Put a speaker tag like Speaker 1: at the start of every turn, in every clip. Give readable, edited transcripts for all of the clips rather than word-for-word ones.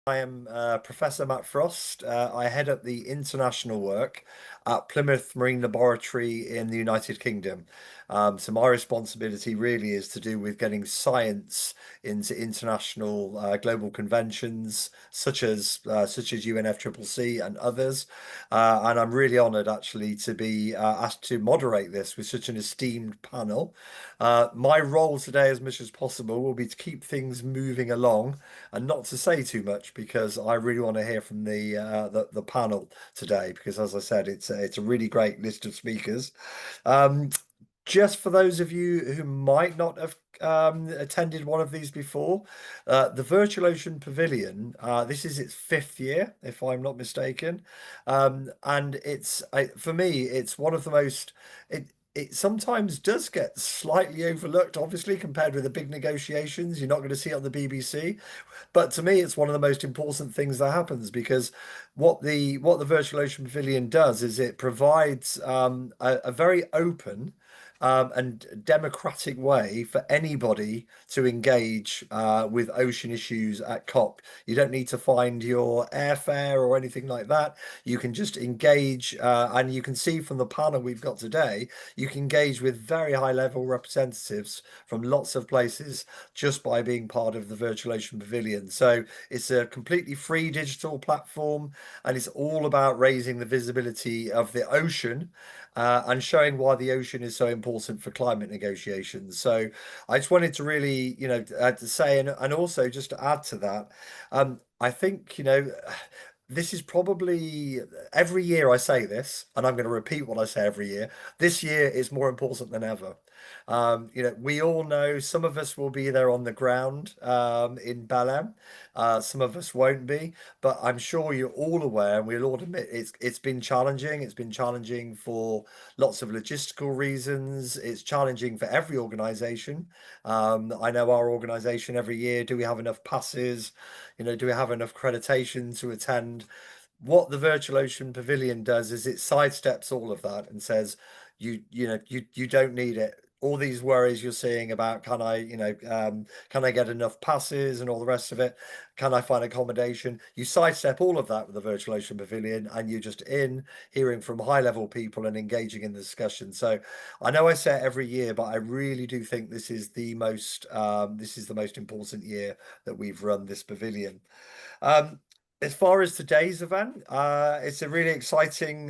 Speaker 1: I am Professor Matt Frost. I head up the international work at Plymouth Marine Laboratory in the United Kingdom. So my responsibility really is to do with getting science into international global conventions such as UNFCCC and others. And I'm really honoured actually to be asked to moderate this with such an esteemed panel. My role today, as much as possible, will be to keep things moving along and not to say too much because I really want to hear from the panel today because, as I said, it's a really great list of speakers. Um, just for those of you who might not have attended one of these before, the Virtual Ocean Pavilion, this is its fifth year, if I'm not mistaken. And for me, it's one of the most, it sometimes does get slightly overlooked, obviously, compared with the big negotiations. You're not going to see it on the BBC. But to me, it's one of the most important things that happens because what the Virtual Ocean Pavilion does is it provides a very open and democratic way for anybody to engage with ocean issues at COP. You don't need to find your airfare or anything like that. You can just engage, and you can see from the panel we've got today, you can engage with very high level representatives from lots of places just by being part of the Virtual Ocean Pavilion. So it's a completely free digital platform, and it's all about raising the visibility of the ocean and showing why the ocean is so important for climate negotiations. So I just wanted to really, to say, and also just to add to that, I think, this is probably every year I say this, and I'm going to repeat what I say every year. This year is more important than ever. We all know some of us will be there on the ground in Belém. Some of us won't be, but I'm sure you're all aware, and we'll all admit it's been challenging. It's been challenging for lots of logistical reasons. It's challenging for every organisation. I know our organisation every year. Do we have enough passes? Do we have enough accreditation to attend? What the Virtual Ocean Pavilion does is it sidesteps all of that and says, you don't need it. All these worries you're seeing about can I get enough passes and all the rest of it? Can I find accommodation? You sidestep all of that with the Virtual Ocean Pavilion, and you're just hearing from high level people and engaging in the discussion. So I know I say it every year, but I really do think this is the most important year that we've run this pavilion. As far as today's event, it's a really exciting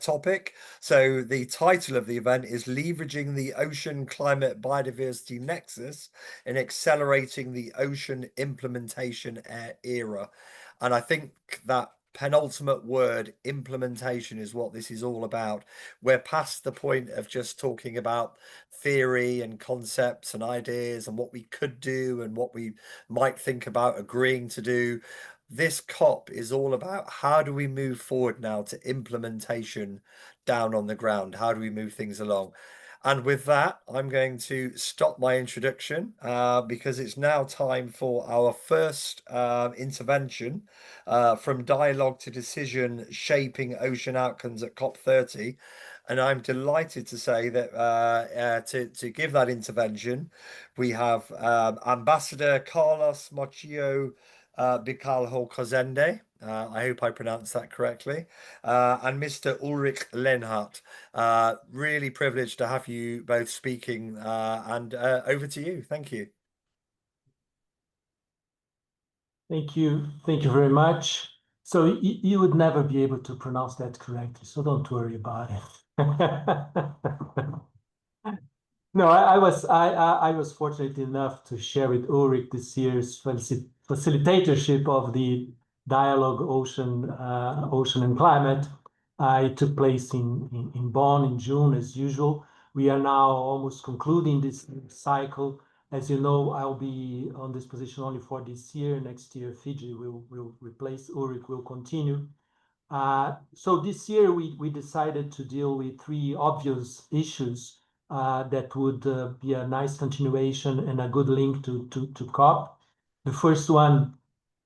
Speaker 1: topic. So the title of the event is Leveraging the Ocean Climate Biodiversity Nexus and Accelerating the Ocean Implementation Era. And I think that penultimate word, implementation, is what this is all about. We're past the point of just talking about theory and concepts and ideas and what we could do and what we might think about agreeing to do. This COP is all about how do we move forward now to implementation down on the ground? How do we move things along? And with that, I'm going to stop my introduction because it's now time for our first intervention from dialogue to decision, shaping ocean outcomes at COP30. And I'm delighted to say that to give that intervention, we have Ambassador Carlos Mochio Bicalho Cozende. I hope I pronounced that correctly. And Mr. Ulrich Lenhardt. Really privileged to have you both speaking. And over to you. Thank you.
Speaker 2: Thank you. Thank you very much. So you would never be able to pronounce that correctly, so don't worry about it. No, I was fortunate enough to share with Ulrich this year's facilitatorship of the Dialogue Ocean and Climate. It took place in Bonn in June, as usual. We are now almost concluding this cycle. As you know, I'll be on this position only for this year. Next year, Fiji will replace Ulrich, will continue. So this year, we decided to deal with three obvious issues that would be a nice continuation and a good link to COP. The first one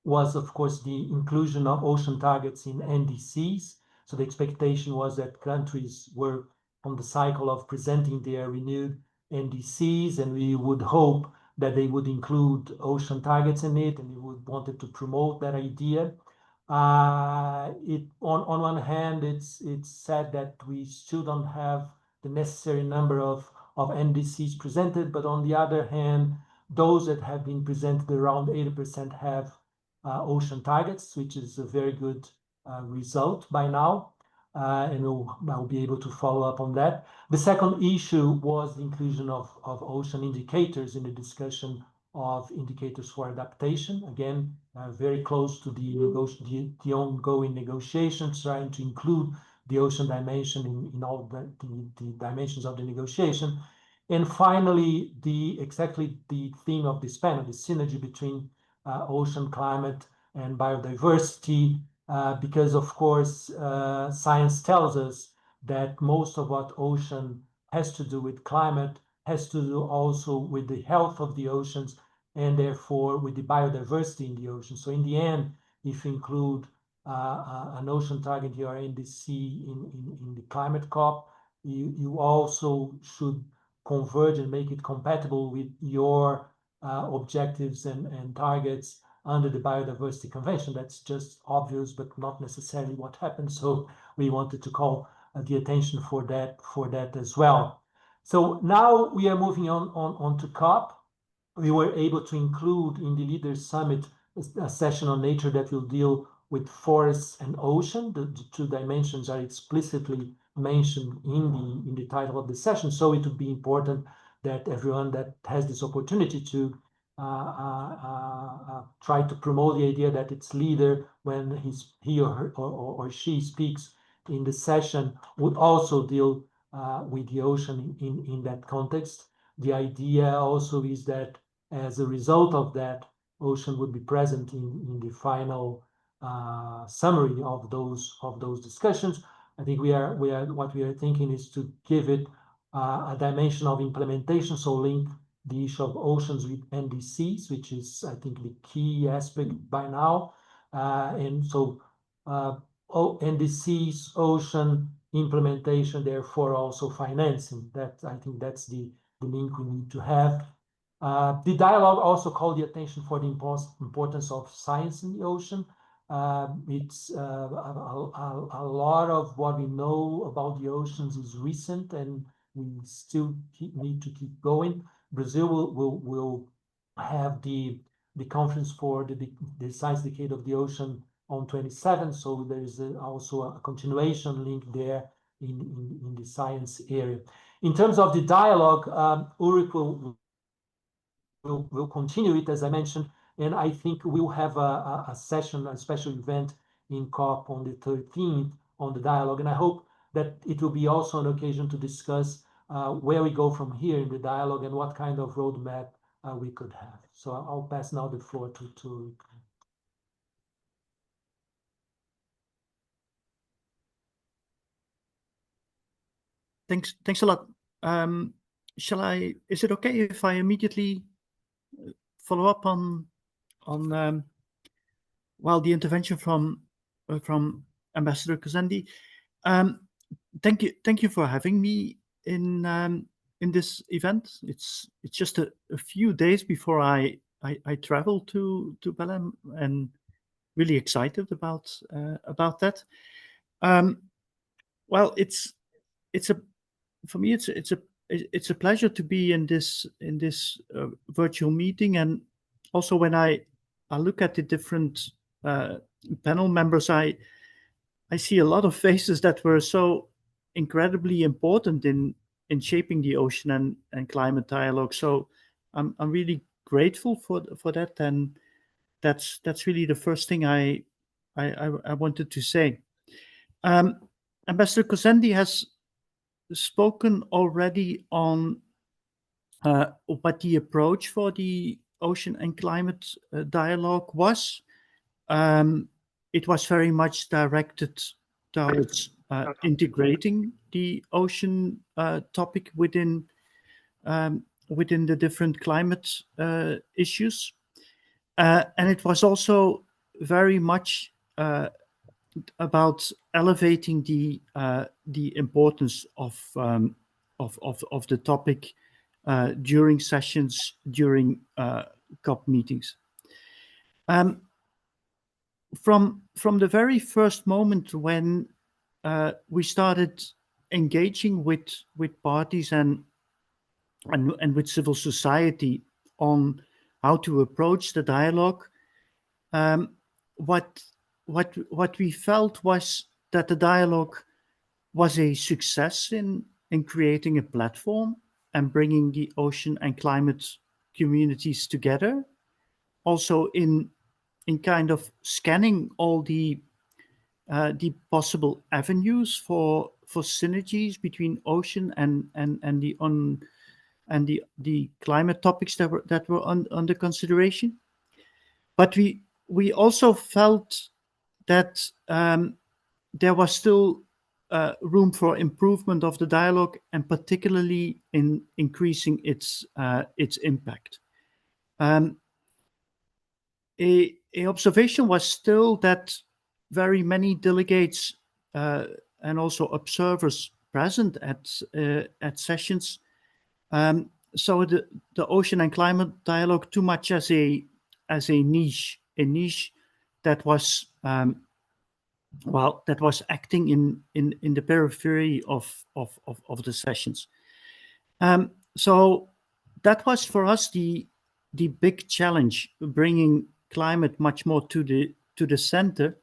Speaker 2: was, of course, the inclusion of ocean targets in NDCs. So the expectation was that countries were on the cycle of presenting their renewed NDCs, and we would hope that they would include ocean targets in it, and we would wanted to promote that idea. On one hand, it's said that we still don't have the necessary number of NDCs presented, but on the other hand, those that have been presented, around 80% have ocean targets, which is a very good result by now. And I'll be able to follow up on that. The second issue was the inclusion of ocean indicators in the discussion of indicators for adaptation. Again, very close to the ongoing negotiations, trying to include the ocean dimension in all the dimensions of the negotiation. And finally, exactly the theme of this panel, the synergy between ocean, climate, and biodiversity, because of course, science tells us that most of what ocean has to do with climate has to do also with the health of the oceans and therefore with the biodiversity in the ocean. So in the end, if you include an ocean target here in the sea in the climate COP, you also should converge and make it compatible with your objectives and targets under the Biodiversity Convention. That's just obvious, but not necessarily what happens. So we wanted to call the attention for that as well. So now we are moving on to COP. We were able to include in the Leaders Summit a session on nature that will deal with forests and ocean. The two dimensions are explicitly mentioned in the title of the session. So it would be important that everyone that has this opportunity to try to promote the idea that its leader, when he or she speaks in the session, would also deal with the ocean in that context. The idea also is that as a result of that, ocean would be present in the final summary of those discussions. I think what we are thinking is to give it a dimension of implementation, so link the issue of oceans with NDCs, which is, I think, the key aspect by now. And so NDCs, ocean implementation, therefore also financing. I think that's the link we need to have. The dialogue also called the attention for the importance of science in the ocean. It's a lot of what we know about the oceans is recent, and we still need to keep going. Brazil will have the conference for the Science Decade of the Ocean on 27, so there is also a continuation link there in the science area. In terms of the dialogue, Ulrich will continue it, as I mentioned, and I think we'll have a session, a special event in COP on the 13th on the dialogue, and I hope that it will be also an occasion to discuss where we go from here in the dialogue and what kind of roadmap we could have. So I'll pass now the floor to
Speaker 3: Thanks a lot. Is it okay if I immediately follow up on the intervention from Ambassador Cosendi? Thank you for having me in this event. It's just a few days before I travel to Belém, and really excited about that. Well, for me it's a pleasure to be in this virtual meeting, and also when I look at the different panel members, I see a lot of faces that were so incredibly important in shaping the ocean and climate dialogue. So I'm really grateful for that, and that's really the first thing I wanted to say. Ambassador Cosendi has spoken already on what the approach for the ocean and climate dialogue was. It was very much directed towards integrating the ocean topic within the different climate issues, and it was also very much about elevating the importance of the topic during sessions, during COP meetings. From the very first moment when we started engaging with parties and with civil society on how to approach the dialogue, what we felt was that the dialogue was a success in creating a platform and bringing the ocean and climate communities together. Also in kind of scanning all the possible avenues for synergies between ocean and the climate topics that were under consideration. But we also felt that there was still room for improvement of the dialogue, and particularly in increasing its impact. A observation was still that very many delegates and also observers present at sessions saw the ocean and climate dialogue too much as a niche that was that was acting in the periphery of the sessions. So that was for us the big challenge, bringing climate much more to the center.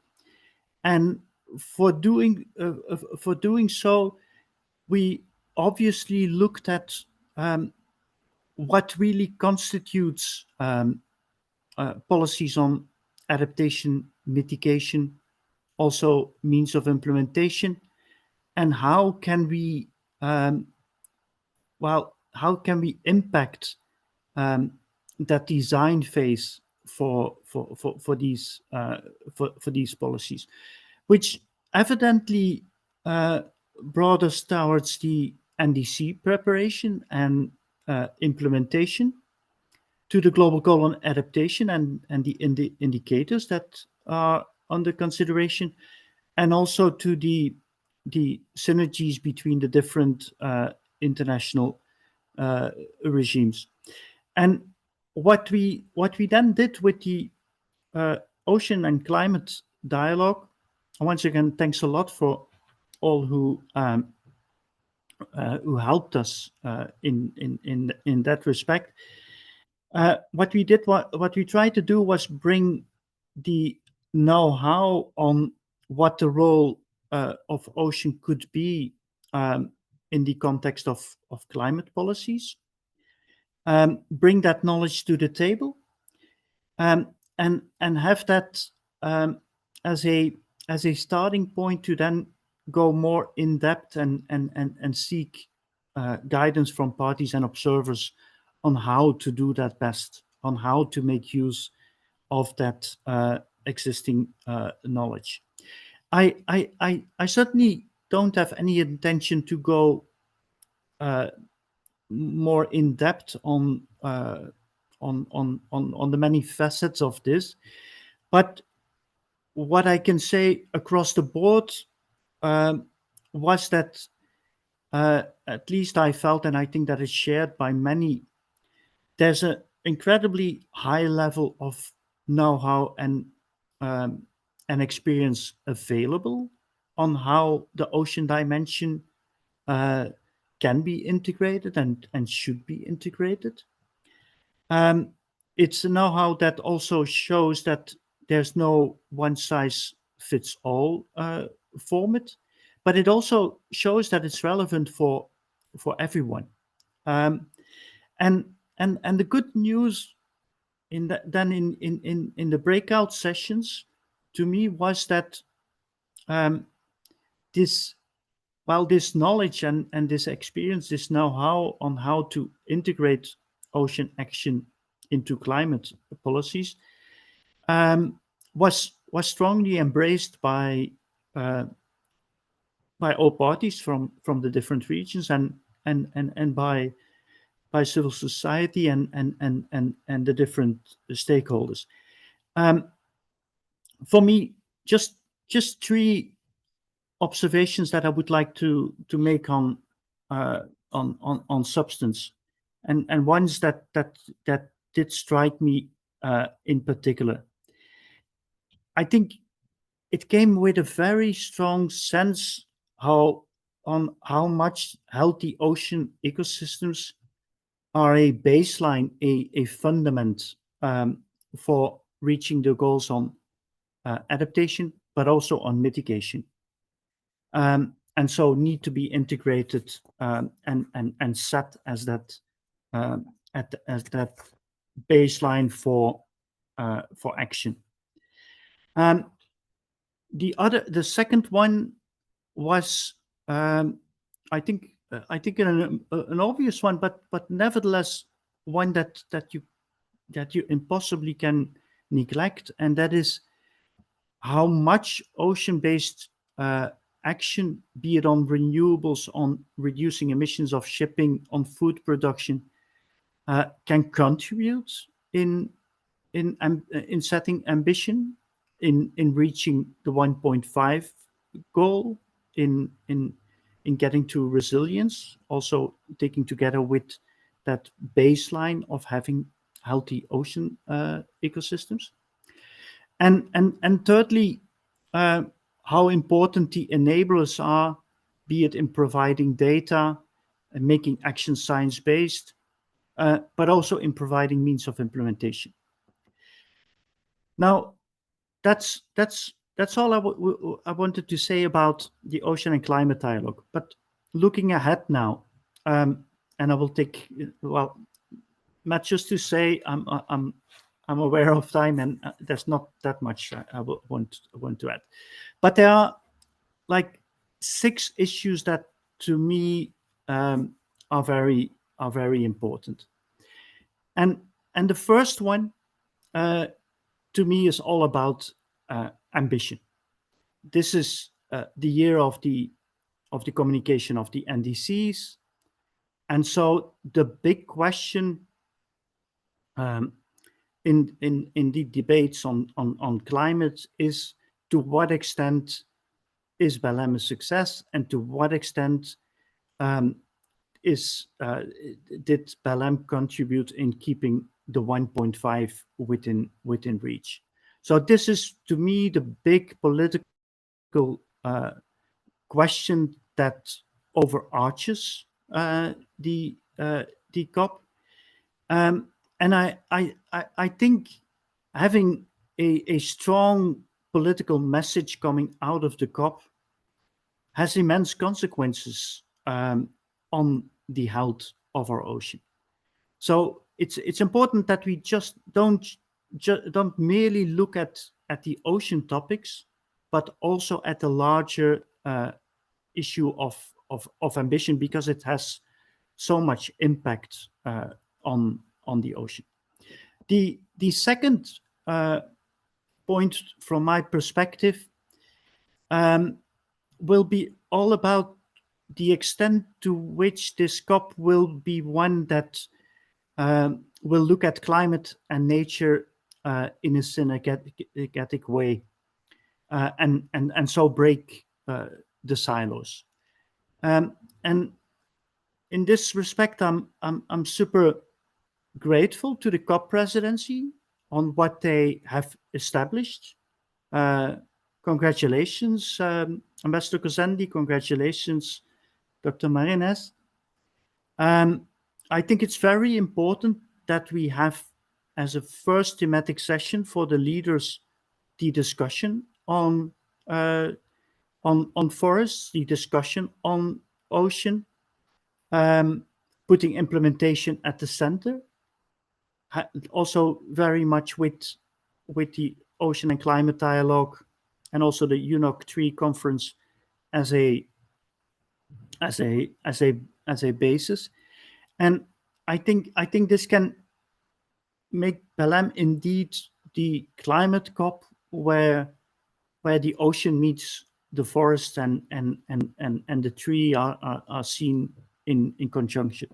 Speaker 3: And for doing so, we obviously looked at what really constitutes policies on adaptation, mitigation, also means of implementation, and how can we impact that design phase for these policies, which evidently brought us towards the NDC preparation and implementation, to the global goal on adaptation and the indicators that are under consideration, and also to the synergies between the different international regimes. And what we then did with the ocean and climate dialogue, once again, thanks a lot for all who helped us in that respect. What we tried to do was bring the know-how on what the role of ocean could be in the context of climate policies, bring that knowledge to the table, and have that as a starting point to then go more in depth and seek guidance from parties and observers on how to do that best, on how to make use of that existing knowledge. I certainly don't have any intention to go more in depth on the many facets of this, but what I can say across the board was that at least I felt, and I think that is shared by many, there's an incredibly high level of know-how and experience available on how the ocean dimension can be integrated and should be integrated. It's a know-how that also shows that there's no one-size-fits-all format, but it also shows that it's relevant for everyone. And the good news in the breakout sessions to me was that this knowledge and this experience, this know-how on how to integrate ocean action into climate policies was strongly embraced by all parties from the different regions and by civil society and the different stakeholders. For me, just three observations that I would like to make on substance and ones that did strike me in particular. I think it came with a very strong sense on how much healthy ocean ecosystems are a baseline, a fundament for reaching the goals on adaptation, but also on mitigation. And so need to be integrated and set as that as that baseline for action. The second one was I think an obvious one, but nevertheless one that you impossibly can neglect, and that is how much ocean-based action, be it on renewables, on reducing emissions of shipping, on food production, can contribute in setting ambition, in reaching the 1.5 goal, in getting to resilience, also taking together with that baseline of having healthy ocean ecosystems. And thirdly, how important the enablers are, be it in providing data and making action science-based, but also in providing means of implementation. Now, that's all I wanted to say about the Ocean and Climate Dialogue. But looking ahead now, and I will take, well, Matt, just to say, I'm aware of time, and there's not that much I want to add. But there are like 6 issues that, to me, are very important. And the first one, to me, is all about ambition. This is the year of the communication of the NDCs, and so the big question in the debates on climate is, to what extent is BLM a success, and to what extent did BLM contribute in keeping the 1.5 within reach? So this is, to me, the big political question that overarches the COP. And I think having a strong political message coming out of the COP has immense consequences on the health of our ocean. So it's important that we just don't merely look at the ocean topics, but also at the larger issue of ambition, because it has so much impact on the ocean. The second point, from my perspective, will be all about the extent to which this COP will be one that will look at climate and nature in a synergetic way, and so break the silos. And in this respect, I'm super grateful to the COP presidency on what they have established. Congratulations, Ambassador Kozendi. Congratulations, Dr. Marines. I think it's very important that we have, as a first thematic session for the leaders, the discussion on forests, the discussion on ocean, putting implementation at the center. Also very much with the Ocean and Climate Dialogue, and also the UNOC 3 conference as a basis. And I think this can make BLM indeed the climate COP where the ocean meets the forest, and the tree are seen in conjunction.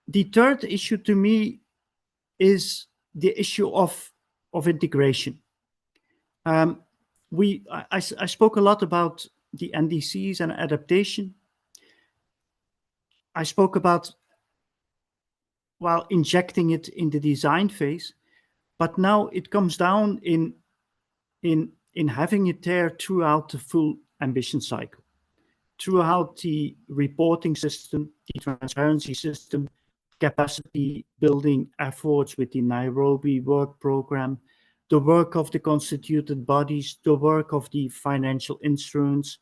Speaker 3: The third issue, to me, is the issue of integration. I spoke a lot about the NDCs and adaptation. I spoke about while injecting it in the design phase, but now it comes down in having it there throughout the full ambition cycle, throughout the reporting system, the transparency system, capacity building efforts with the Nairobi work program, the work of the constituted bodies, the work of the financial instruments.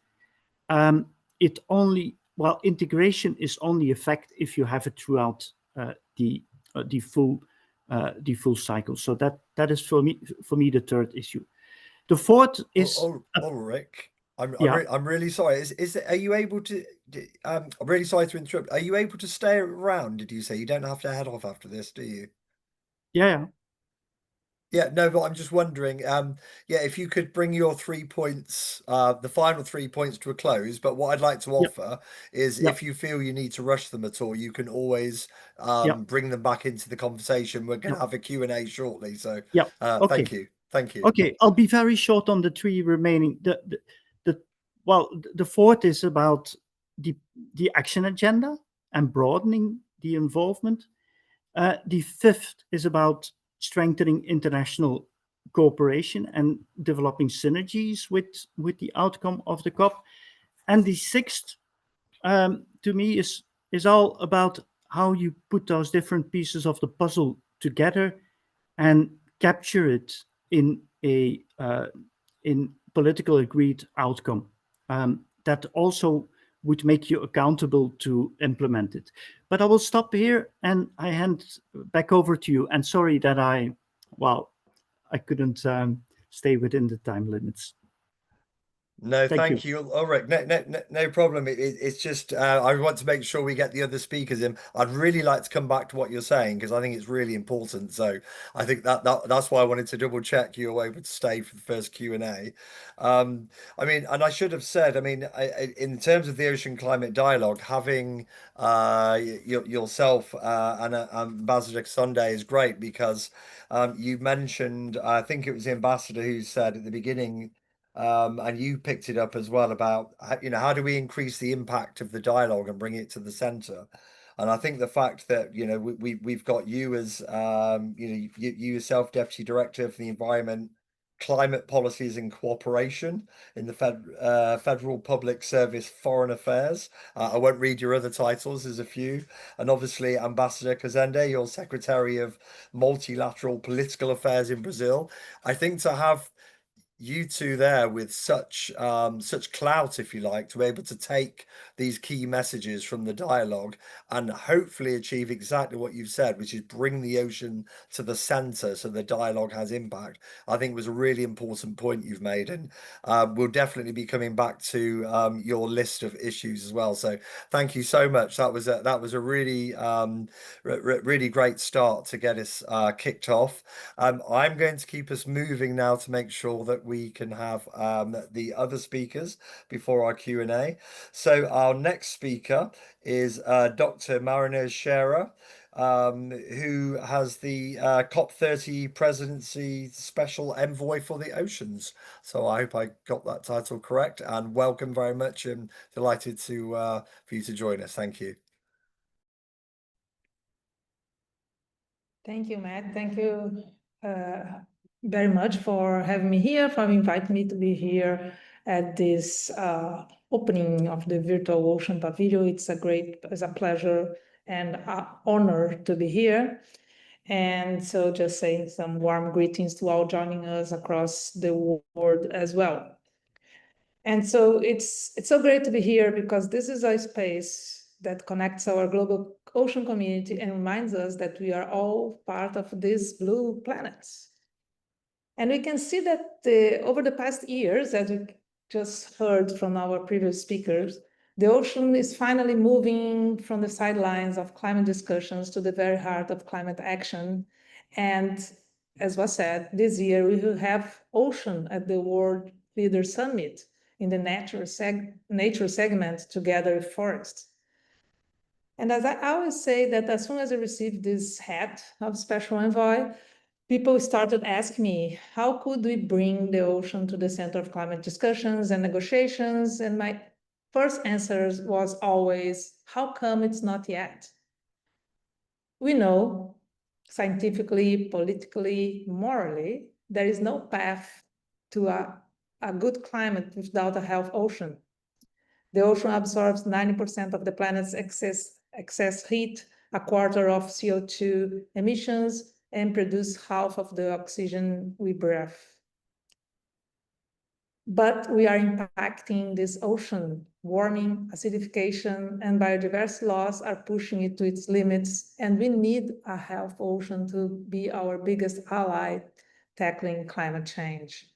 Speaker 3: Integration is only effect if you have it throughout the full cycle. So that is for me the third issue. The fourth is
Speaker 1: Rick, I'm
Speaker 3: yeah.
Speaker 1: I'm really sorry. Are you able to? I'm really sorry to interrupt. Are you able to stay around? Did you say you don't have to head off after this, do you?
Speaker 3: Yeah.
Speaker 1: Yeah, no, but I'm just wondering, yeah, if you could bring your 3 points, the final 3 points to a close. But what I'd like to offer is if you feel you need to rush them at all, you can always bring them back into the conversation. We're going to have a Q&A shortly. So
Speaker 3: Okay.
Speaker 1: thank you. Thank you.
Speaker 3: Okay, I'll be very short on the three remaining. The fourth is about the action agenda and broadening the involvement. The fifth is about strengthening international cooperation and developing synergies with the outcome of the COP. And the sixth, to me, is all about how you put those different pieces of the puzzle together and capture it in a political agreed outcome that also would make you accountable to implement it. But I will stop here and I hand back over to you. And sorry that I couldn't stay within the time limits.
Speaker 1: No, thank you. Ulrich. No problem. It's just I want to make sure we get the other speakers in. I'd really like to come back to what you're saying because I think it's really important. So I think that's why I wanted to double check you were able to stay for the first Q&A. I mean, and I should have said, I mean, in terms of the Ocean Climate Dialogue, having yourself and Ambassador Sunday is great because you mentioned, I think it was the ambassador who said at the beginning. And you picked it up as well about, how do we increase the impact of the dialogue and bring it to the center? And I think the fact that, we've got you as, you yourself, Deputy Director for the Environment, Climate Policies and Cooperation in the Federal Public Service Foreign Affairs. I won't read your other titles, there's a few. And obviously Ambassador Kazende, you're Secretary of Multilateral Political Affairs in Brazil. I think to have you two there with such clout, if you like, to be able to take these key messages from the dialogue and hopefully achieve exactly what you've said, which is bring the ocean to the center so the dialogue has impact, I think was a really important point you've made. And we'll definitely be coming back to your list of issues as well. So thank you so much. That was a really really great start to get us kicked off. I'm going to keep us moving now to make sure that we can have the other speakers before our Q&A. So our next speaker is Dr. Mariners Scherer, who has the COP30 Presidency Special Envoy for the Oceans. So I hope I got that title correct, and welcome very much. I'm delighted for you to join us. Thank you.
Speaker 4: Thank you, Matt. Thank you very much for having me here, for inviting me to be here at this opening of the Virtual Ocean Pavilion. It's a pleasure and honor to be here. And so just saying some warm greetings to all joining us across the world as well. And so it's so great to be here because this is a space that connects our global ocean community and reminds us that we are all part of this blue planet. And we can see that over the past years, as we just heard from our previous speakers, the ocean is finally moving from the sidelines of climate discussions to the very heart of climate action. And as was said, this year we will have ocean at the World Leaders Summit in the nature segment together with forests. And as I always say that as soon as I received this hat of special envoy, people started asking me, how could we bring the ocean to the center of climate discussions and negotiations? And my first answer was always, how come it's not yet? We know scientifically, politically, morally, there is no path to a good climate without a healthy ocean. The ocean absorbs 90% of the planet's excess heat, a quarter of CO2 emissions, and produces half of the oxygen we breathe. But we are impacting this ocean. Warming, acidification, and biodiversity loss are pushing it to its limits, and we need a healthy ocean to be our biggest ally tackling climate change.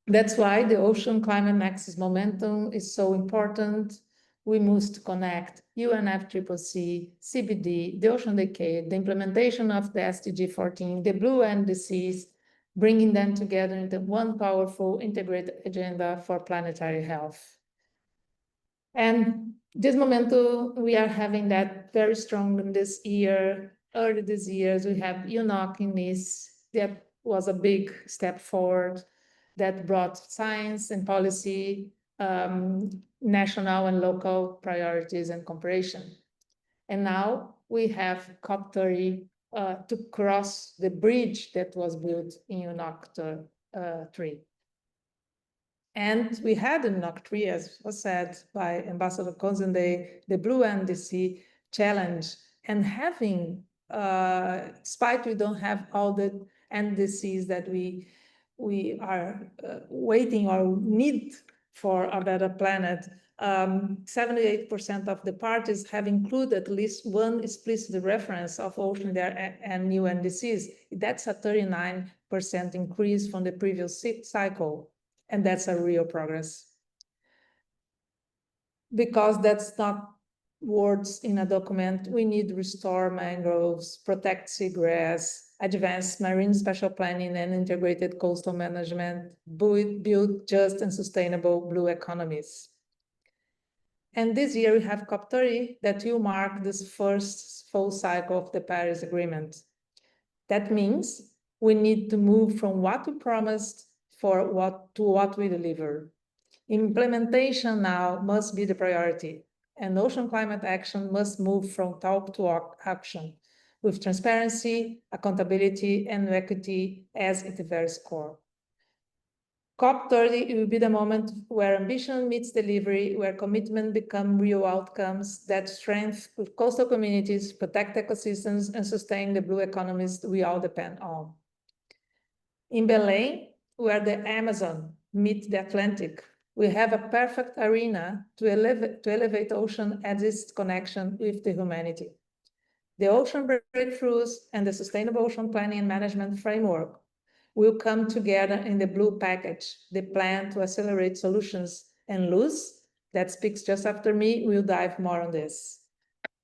Speaker 4: That's why the Ocean Climate Nexus momentum is so important. We must connect UNFCCC, CBD, the Ocean Decade, the implementation of the SDG 14, the Blue NDCs, bringing them together into one powerful integrated agenda for planetary health. And this momentum, we are having that very strong in this year. Early this year, we have UNOC in Nice. That was a big step forward that brought science and policy, national and local priorities and cooperation. And now we have COP30 to cross the bridge that was built in UNOC 3. And we had in UNOC 3, as was said by Ambassador Consende, the Blue NDC challenge, and having, despite we don't have all the NDCs that we are waiting or need for a better planet, 78% of the parties have included at least one explicit reference of ocean there and new NDCs. That's a 39% increase from the previous cycle, and that's a real progress. Because that's not words in a document. We need to restore mangroves, protect seagrass, advance marine spatial planning and integrated coastal management, build just and sustainable blue economies. And this year we have COP30 that will mark this first full cycle of the Paris Agreement. That means we need to move from what we promised to what we deliver. Implementation now must be the priority, and ocean climate action must move from talk to action, with transparency, accountability, and equity as its very core. COP30 will be the moment where ambition meets delivery, where commitment become real outcomes that strengthen coastal communities, protect ecosystems, and sustain the blue economies we all depend on. In Belém, where the Amazon meets the Atlantic, we have a perfect arena to elevate ocean as its connection with the humanity. The ocean breakthroughs and the sustainable ocean planning and management framework will come together in the Blue Package, the plan to accelerate solutions, and Luz, that speaks just after me, will dive more on this.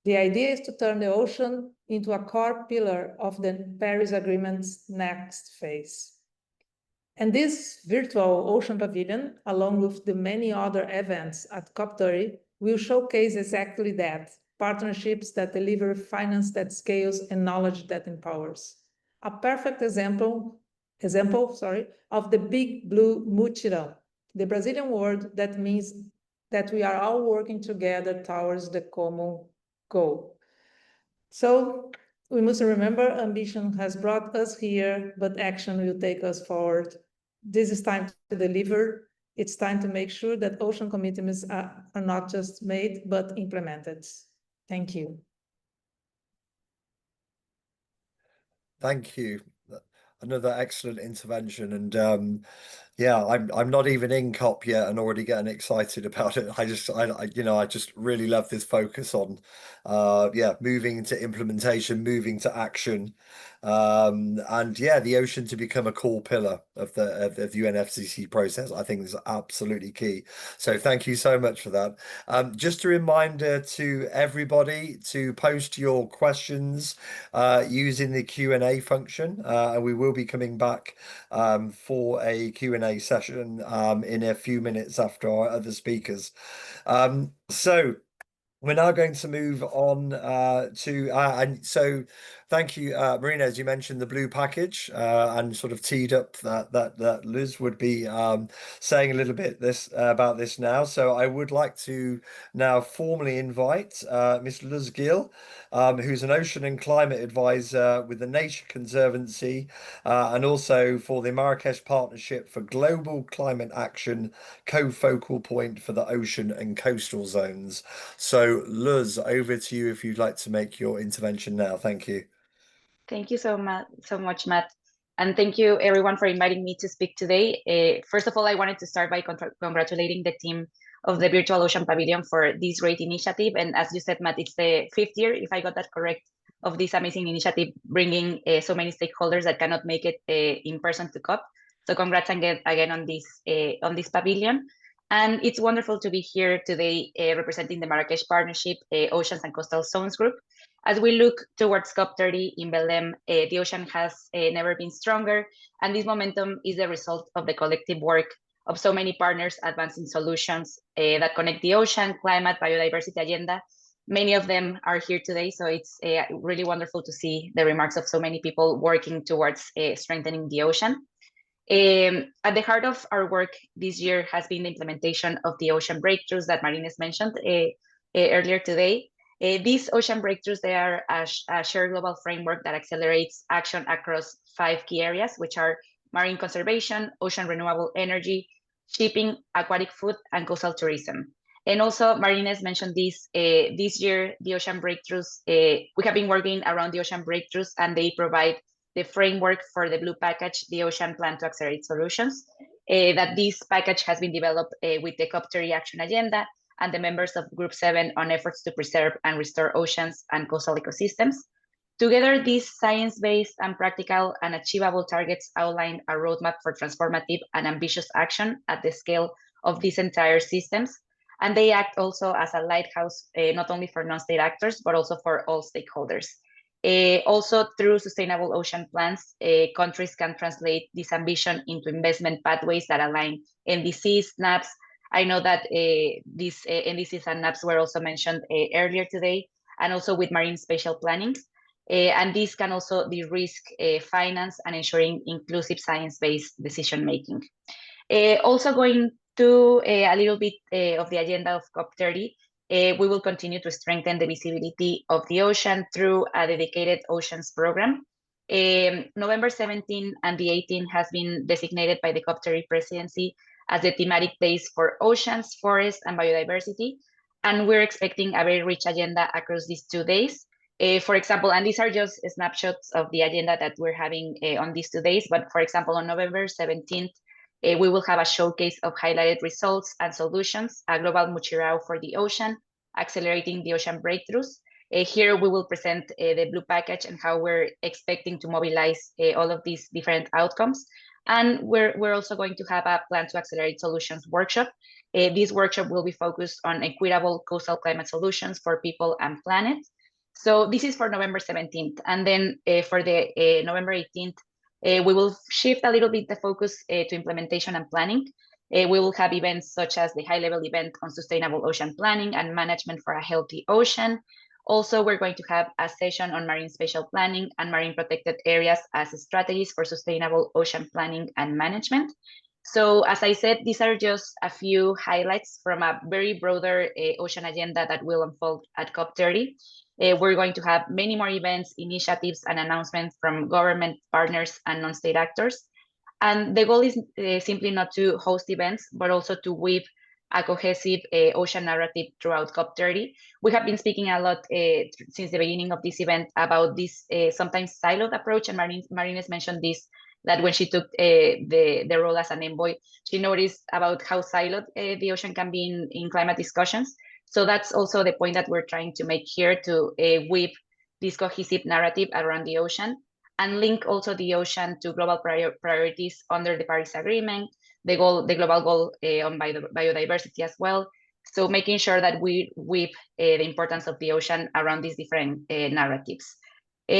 Speaker 4: The idea is to turn the ocean into a core pillar of the Paris Agreement's next phase. And this virtual ocean pavilion, along with the many other events at COP30, will showcase exactly that, partnerships that deliver finance that scales and knowledge that empowers. A perfect example of the Big Blue Mutirão, the Brazilian word that means that we are all working together towards the common goal. So we must remember ambition has brought us here, but action will take us forward. This is time to deliver. It's time to make sure that ocean commitments are not just made, but implemented. Thank you.
Speaker 1: Thank you. Another excellent intervention, and yeah, I'm not even in COP yet and already getting excited about it. I just really love this focus on yeah, moving to implementation, moving to action, and yeah, the ocean to become a core pillar of the UNFCCC process, I think is absolutely key. So thank you so much for that. Just a reminder to everybody to post your questions using the Q&A function, and we will be coming back for a Q&A session in a few minutes after our other speakers. So We're now going to move on and so thank you, Marina, as you mentioned the blue package and sort of teed up that Liz would be saying a little bit about this now. So I would like to now formally invite Miss Liz Gill, who's an ocean and climate advisor with the Nature Conservancy and also for the Marrakesh Partnership for Global Climate Action, co-focal point for the ocean and coastal zones. So, Luz, over to you if you'd like to make your intervention now. Thank you.
Speaker 5: Thank you so much, Matt. And thank you everyone for inviting me to speak today. First of all, I wanted to start by congratulating the team of the Virtual Ocean Pavilion for this great initiative. And as you said, Matt, it's the 5th year, if I got that correct, of this amazing initiative, bringing so many stakeholders that cannot make it in person to COP. So congrats again on this pavilion. And it's wonderful to be here today representing the Marrakesh Partnership, Oceans and Coastal Zones Group. As we look towards COP30 in Belém, the ocean has never been stronger, and this momentum is the result of the collective work of so many partners advancing solutions that connect the ocean, climate, biodiversity agenda. Many of them are here today, so it's really wonderful to see the remarks of so many people working towards strengthening the ocean. At the heart of our work this year has been the implementation of the ocean breakthroughs that Marines mentioned earlier today. These ocean breakthroughs, they are a shared global framework that accelerates action across 5 key areas, which are marine conservation, ocean renewable energy, shipping, aquatic food, and coastal tourism. And also, Marines mentioned this year, the ocean breakthroughs, we have been working around the ocean breakthroughs, and they provide the framework for the Blue Package, the Ocean Plan to Accelerate Solutions, that this package has been developed with the COP30 Action Agenda and the members of Group 7 on efforts to preserve and restore oceans and coastal ecosystems. Together, these science-based and practical and achievable targets outline a roadmap for transformative and ambitious action at the scale of these entire systems. And they act also as a lighthouse, not only for non-state actors, but also for all stakeholders. Also, through sustainable ocean plans, countries can translate this ambition into investment pathways that align NDCs, NAPs. I know that these NDCs and NAPs were also mentioned earlier today, and also with marine spatial planning. And these can also de-risk finance and ensuring inclusive science-based decision-making. Also going to a little bit of the agenda of COP30, we will continue to strengthen the visibility of the ocean through a dedicated oceans program. November 17 and the 18 has been designated by the COP30 presidency as the thematic days for oceans, forests, and biodiversity. And we're expecting a very rich agenda across these 2 days. For example, and these are just snapshots of the agenda that we're having on these 2 days, but for example, on November 17th, we will have a showcase of highlighted results and solutions, a global mutirao for the ocean, accelerating the ocean breakthroughs. Here we will present the Blue Package and how we're expecting to mobilize all of these different outcomes. And we're also going to have a Plan to Accelerate Solutions workshop. This workshop will be focused on equitable coastal climate solutions for people and planet. So this is for November 17th. And then for the November 18th, we will shift a little bit the focus to implementation and planning. We will have events such as the high-level event on sustainable ocean planning and management for a healthy ocean. Also, we're going to have a session on marine spatial planning and marine protected areas as strategies for sustainable ocean planning and management. So as I said, these are just a few highlights from a very broader ocean agenda that will unfold at COP30. We're going to have many more events, initiatives, and announcements from government partners and non-state actors. And the goal is simply not to host events, but also to weave a cohesive ocean narrative throughout COP30. We have been speaking a lot since the beginning of this event about this sometimes siloed approach, and Marines mentioned this, that when she took the role as an envoy, she noticed about how siloed the ocean can be in climate discussions. So that's also the point that we're trying to make here, to weave this cohesive narrative around the ocean and link also the ocean to global priorities under the Paris Agreement, the global goal on biodiversity as well. So making sure that we weave the importance of the ocean around these different narratives.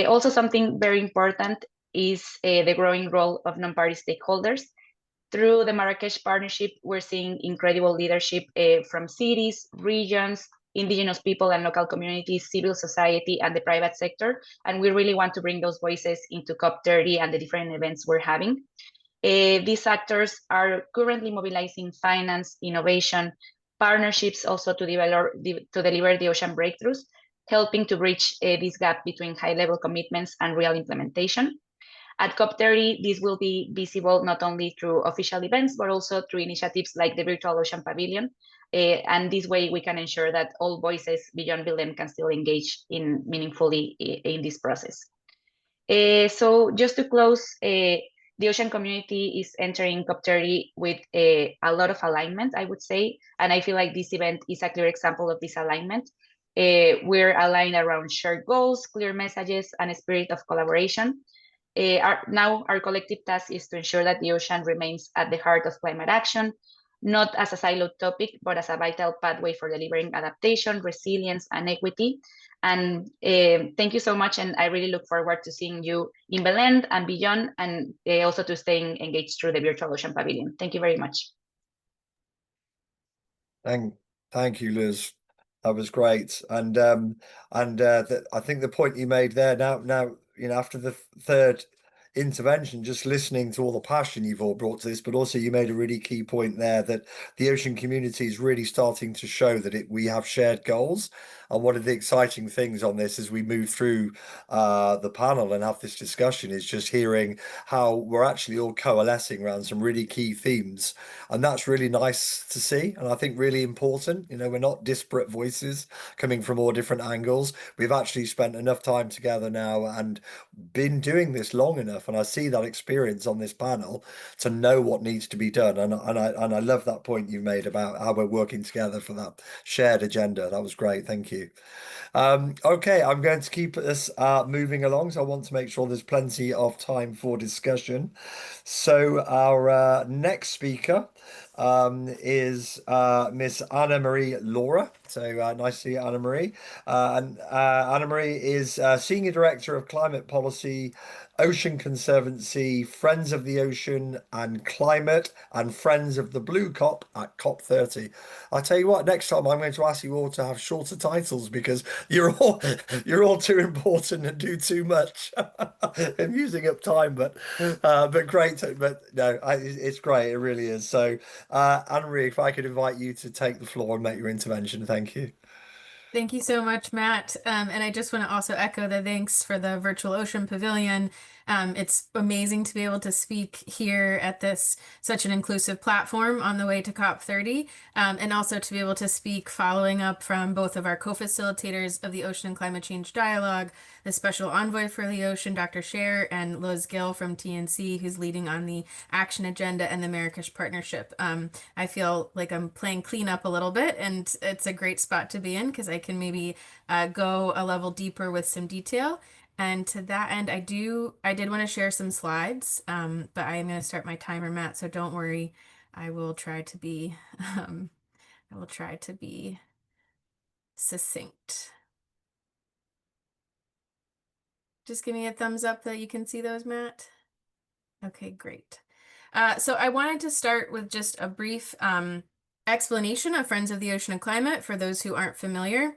Speaker 5: Also something very important is the growing role of non-party stakeholders. Through the Marrakesh Partnership, we're seeing incredible leadership from cities, regions, indigenous people and local communities, civil society, and the private sector. And we really want to bring those voices into COP30 and the different events we're having. These actors are currently mobilizing finance, innovation, partnerships also to deliver the ocean breakthroughs, helping to bridge this gap between high-level commitments and real implementation. At COP30, this will be visible not only through official events, but also through initiatives like the Virtual Ocean Pavilion. And this way we can ensure that all voices beyond BLM can still engage meaningfully in this process. So just to close, the ocean community is entering COP30 with a lot of alignment, I would say. And I feel like this event is a clear example of this alignment. We're aligned around shared goals, clear messages, and a spirit of collaboration. Now our collective task is to ensure that the ocean remains at the heart of climate action, not as a siloed topic, but as a vital pathway for delivering adaptation, resilience, and equity. And thank you so much. And I really look forward to seeing you in Belen and beyond, and also to staying engaged through the Virtual Ocean Pavilion. Thank you very much.
Speaker 1: Thank you, Liz. That was great. And I think the point you made there now, after the third intervention, just listening to all the passion you've all brought to this, but also you made a really key point there that the ocean community is really starting to show that we have shared goals. And one of the exciting things on this as we move through the panel and have this discussion is just hearing how we're actually all coalescing around some really key themes. And that's really nice to see. And I think really important, we're not disparate voices coming from all different angles. We've actually spent enough time together now and been doing this long enough. And I see that experience on this panel to know what needs to be done. And I love that point you made about how we're working together for that shared agenda. That was great. Thank you. Okay, I'm going to keep us moving along. So I want to make sure there's plenty of time for discussion. So our next speaker is Miss Anna Marie Laura. So nice to see you, Anna Marie. And Anna Marie is Senior Director of Climate Policy, Ocean Conservancy, Friends of the Ocean and Climate, and Friends of the Blue COP at COP30. I'll tell you what, next time I'm going to ask you all to have shorter titles because you're all too important and do too much. I'm using up time, but great. But no, it's great. It really is. So, Anna-Marie, if I could invite you to take the floor and make your intervention, thank you.
Speaker 6: Thank you so much, Matt. And I just want to also echo the thanks for the Virtual Ocean Pavilion. It's amazing to be able to speak here at such an inclusive platform on the way to COP30, and also to be able to speak following up from both of our co-facilitators of the Ocean and Climate Change Dialogue, the Special Envoy for the Ocean, Dr. Scher, and Liz Gill from TNC, who's leading on the Action Agenda and the Marrakesh Partnership. I feel like I'm playing cleanup a little bit, and it's a great spot to be in because I can maybe go a level deeper with some detail. And to that end, I did want to share some slides, but I am going to start my timer, Matt, so don't worry. I will try to be succinct. Just give me a thumbs up that you can see those, Matt. Okay, great. So I wanted to start with just a brief explanation of Friends of the Ocean and Climate for those who aren't familiar.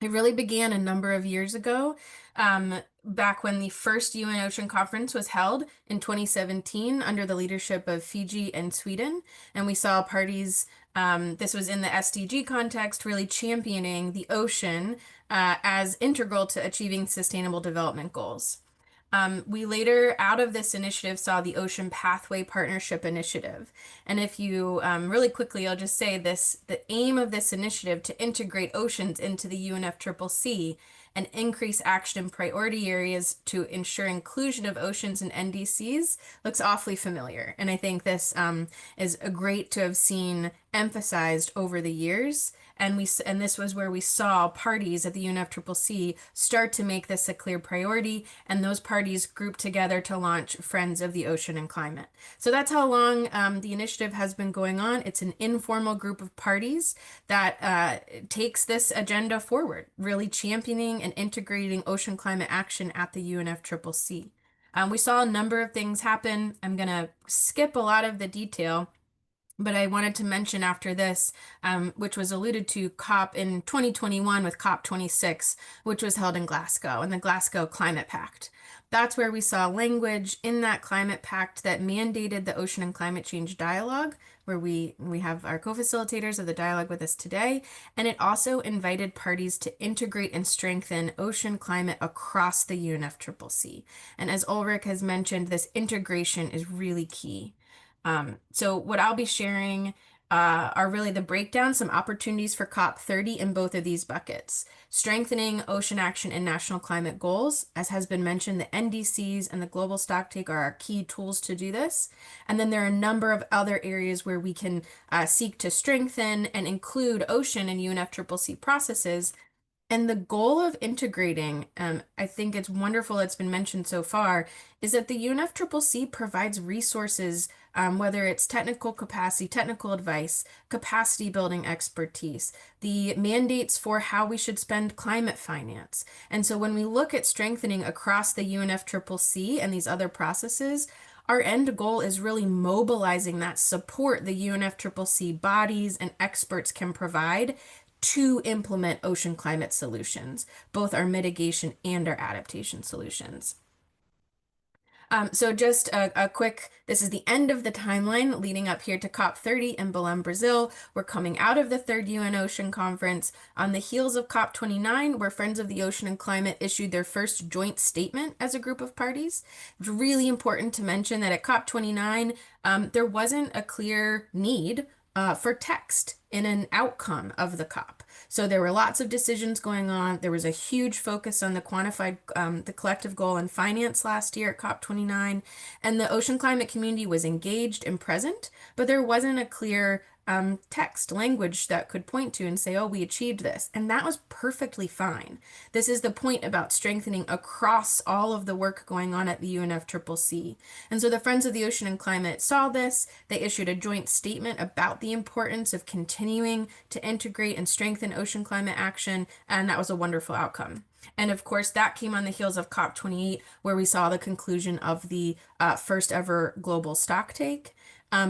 Speaker 6: It really began a number of years ago, back when the first UN Ocean Conference was held in 2017 under the leadership of Fiji and Sweden. And we saw parties, this was in the SDG context, really championing the ocean as integral to achieving sustainable development goals. We later, out of this initiative, saw the Ocean Pathway Partnership Initiative. And if you, really quickly, I'll just say this, the aim of this initiative to integrate oceans into the UNFCCC and increase action in priority areas to ensure inclusion of oceans and NDCs looks awfully familiar. And I think this is great to have seen emphasized over the years. And this was where we saw parties at the UNFCCC start to make this a clear priority, and those parties grouped together to launch Friends of the Ocean and Climate. So that's how long the initiative has been going on. It's an informal group of parties that takes this agenda forward, really championing and integrating ocean climate action at the UNFCCC. We saw a number of things happen. I'm going to skip a lot of the detail. But I wanted to mention after this, which was alluded to COP in 2021 with COP26, which was held in Glasgow, and the Glasgow Climate Pact. That's where we saw language in that climate pact that mandated the ocean and climate change dialogue, where we have our co-facilitators of the dialogue with us today. And it also invited parties to integrate and strengthen ocean climate across the UNFCCC. And as Ulrich has mentioned, this integration is really key. So what I'll be sharing are really the breakdown, some opportunities for COP30 in both of these buckets. Strengthening ocean action and national climate goals. As has been mentioned, the NDCs and the global stocktake are our key tools to do this. And then there are a number of other areas where we can seek to strengthen and include ocean and UNFCCC processes. And the goal of integrating, I think it's wonderful it's been mentioned so far, is that the UNFCCC provides resources, whether it's technical capacity, technical advice, capacity building expertise, the mandates for how we should spend climate finance. And so when we look at strengthening across the UNFCCC and these other processes, our end goal is really mobilizing that support the UNFCCC bodies and experts can provide to implement ocean climate solutions, both our mitigation and our adaptation solutions. So just a quick, this is the end of the timeline leading up here to COP30 in Belém, Brazil. We're coming out of the third UN Ocean Conference on the heels of COP29, where Friends of the Ocean and Climate issued their first joint statement as a group of parties. It's really important to mention that at COP29, there wasn't a clear need for text in an outcome of the COP. So there were lots of decisions going on. There was a huge focus on the quantified, the collective goal and finance last year at COP29, and the ocean climate community was engaged and present, but there wasn't a clear text language that could point to and say, oh, we achieved this. And that was perfectly fine. This is the point about strengthening across all of the work going on at the UNFCCC. And so the Friends of the Ocean and Climate saw this. They issued a joint statement about the importance of continuing to integrate and strengthen ocean climate action. And that was a wonderful outcome. And of course, that came on the heels of COP28, where we saw the conclusion of the first ever global stocktake.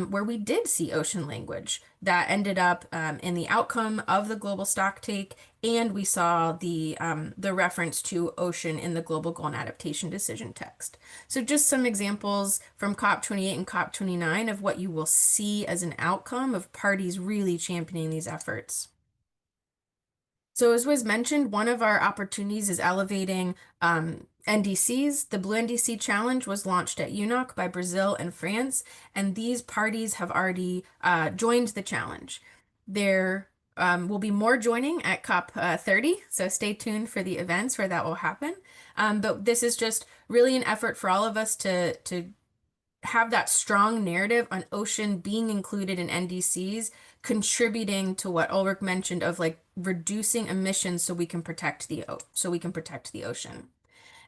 Speaker 6: Where we did see ocean language that ended up in the outcome of the global stocktake, and we saw the reference to ocean in the global goal and adaptation decision text. So just some examples from COP28 and COP29 of what you will see as an outcome of parties really championing these efforts. So as was mentioned, one of our opportunities is elevating NDCs. The Blue NDC Challenge was launched at UNOC by Brazil and France, and these parties have already joined the challenge. There will be more joining at COP30, so stay tuned for the events where that will happen. But this is just really an effort for all of us to have that strong narrative on ocean being included in NDCs, contributing to what Ulrich mentioned of like reducing emissions so we can protect the ocean.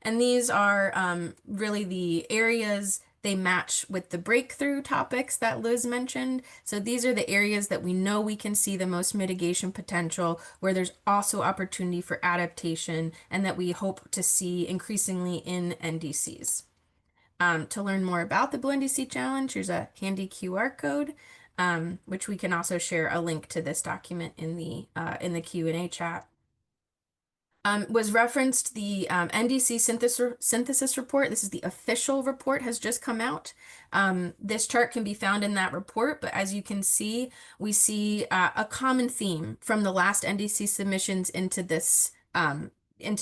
Speaker 6: And these are really the areas they match with the breakthrough topics that Liz mentioned. So these are the areas that we know we can see the most mitigation potential, where there's also opportunity for adaptation, and that we hope to see increasingly in NDCs. To learn more about the Blue NDC Challenge, here's a handy QR code, which we can also share a link to this document in the Q&A chat. Was referenced the NDC synthesis report. This is the official report, has just come out. This chart can be found in that report, but as you can see, we see a common theme from the last NDC submissions into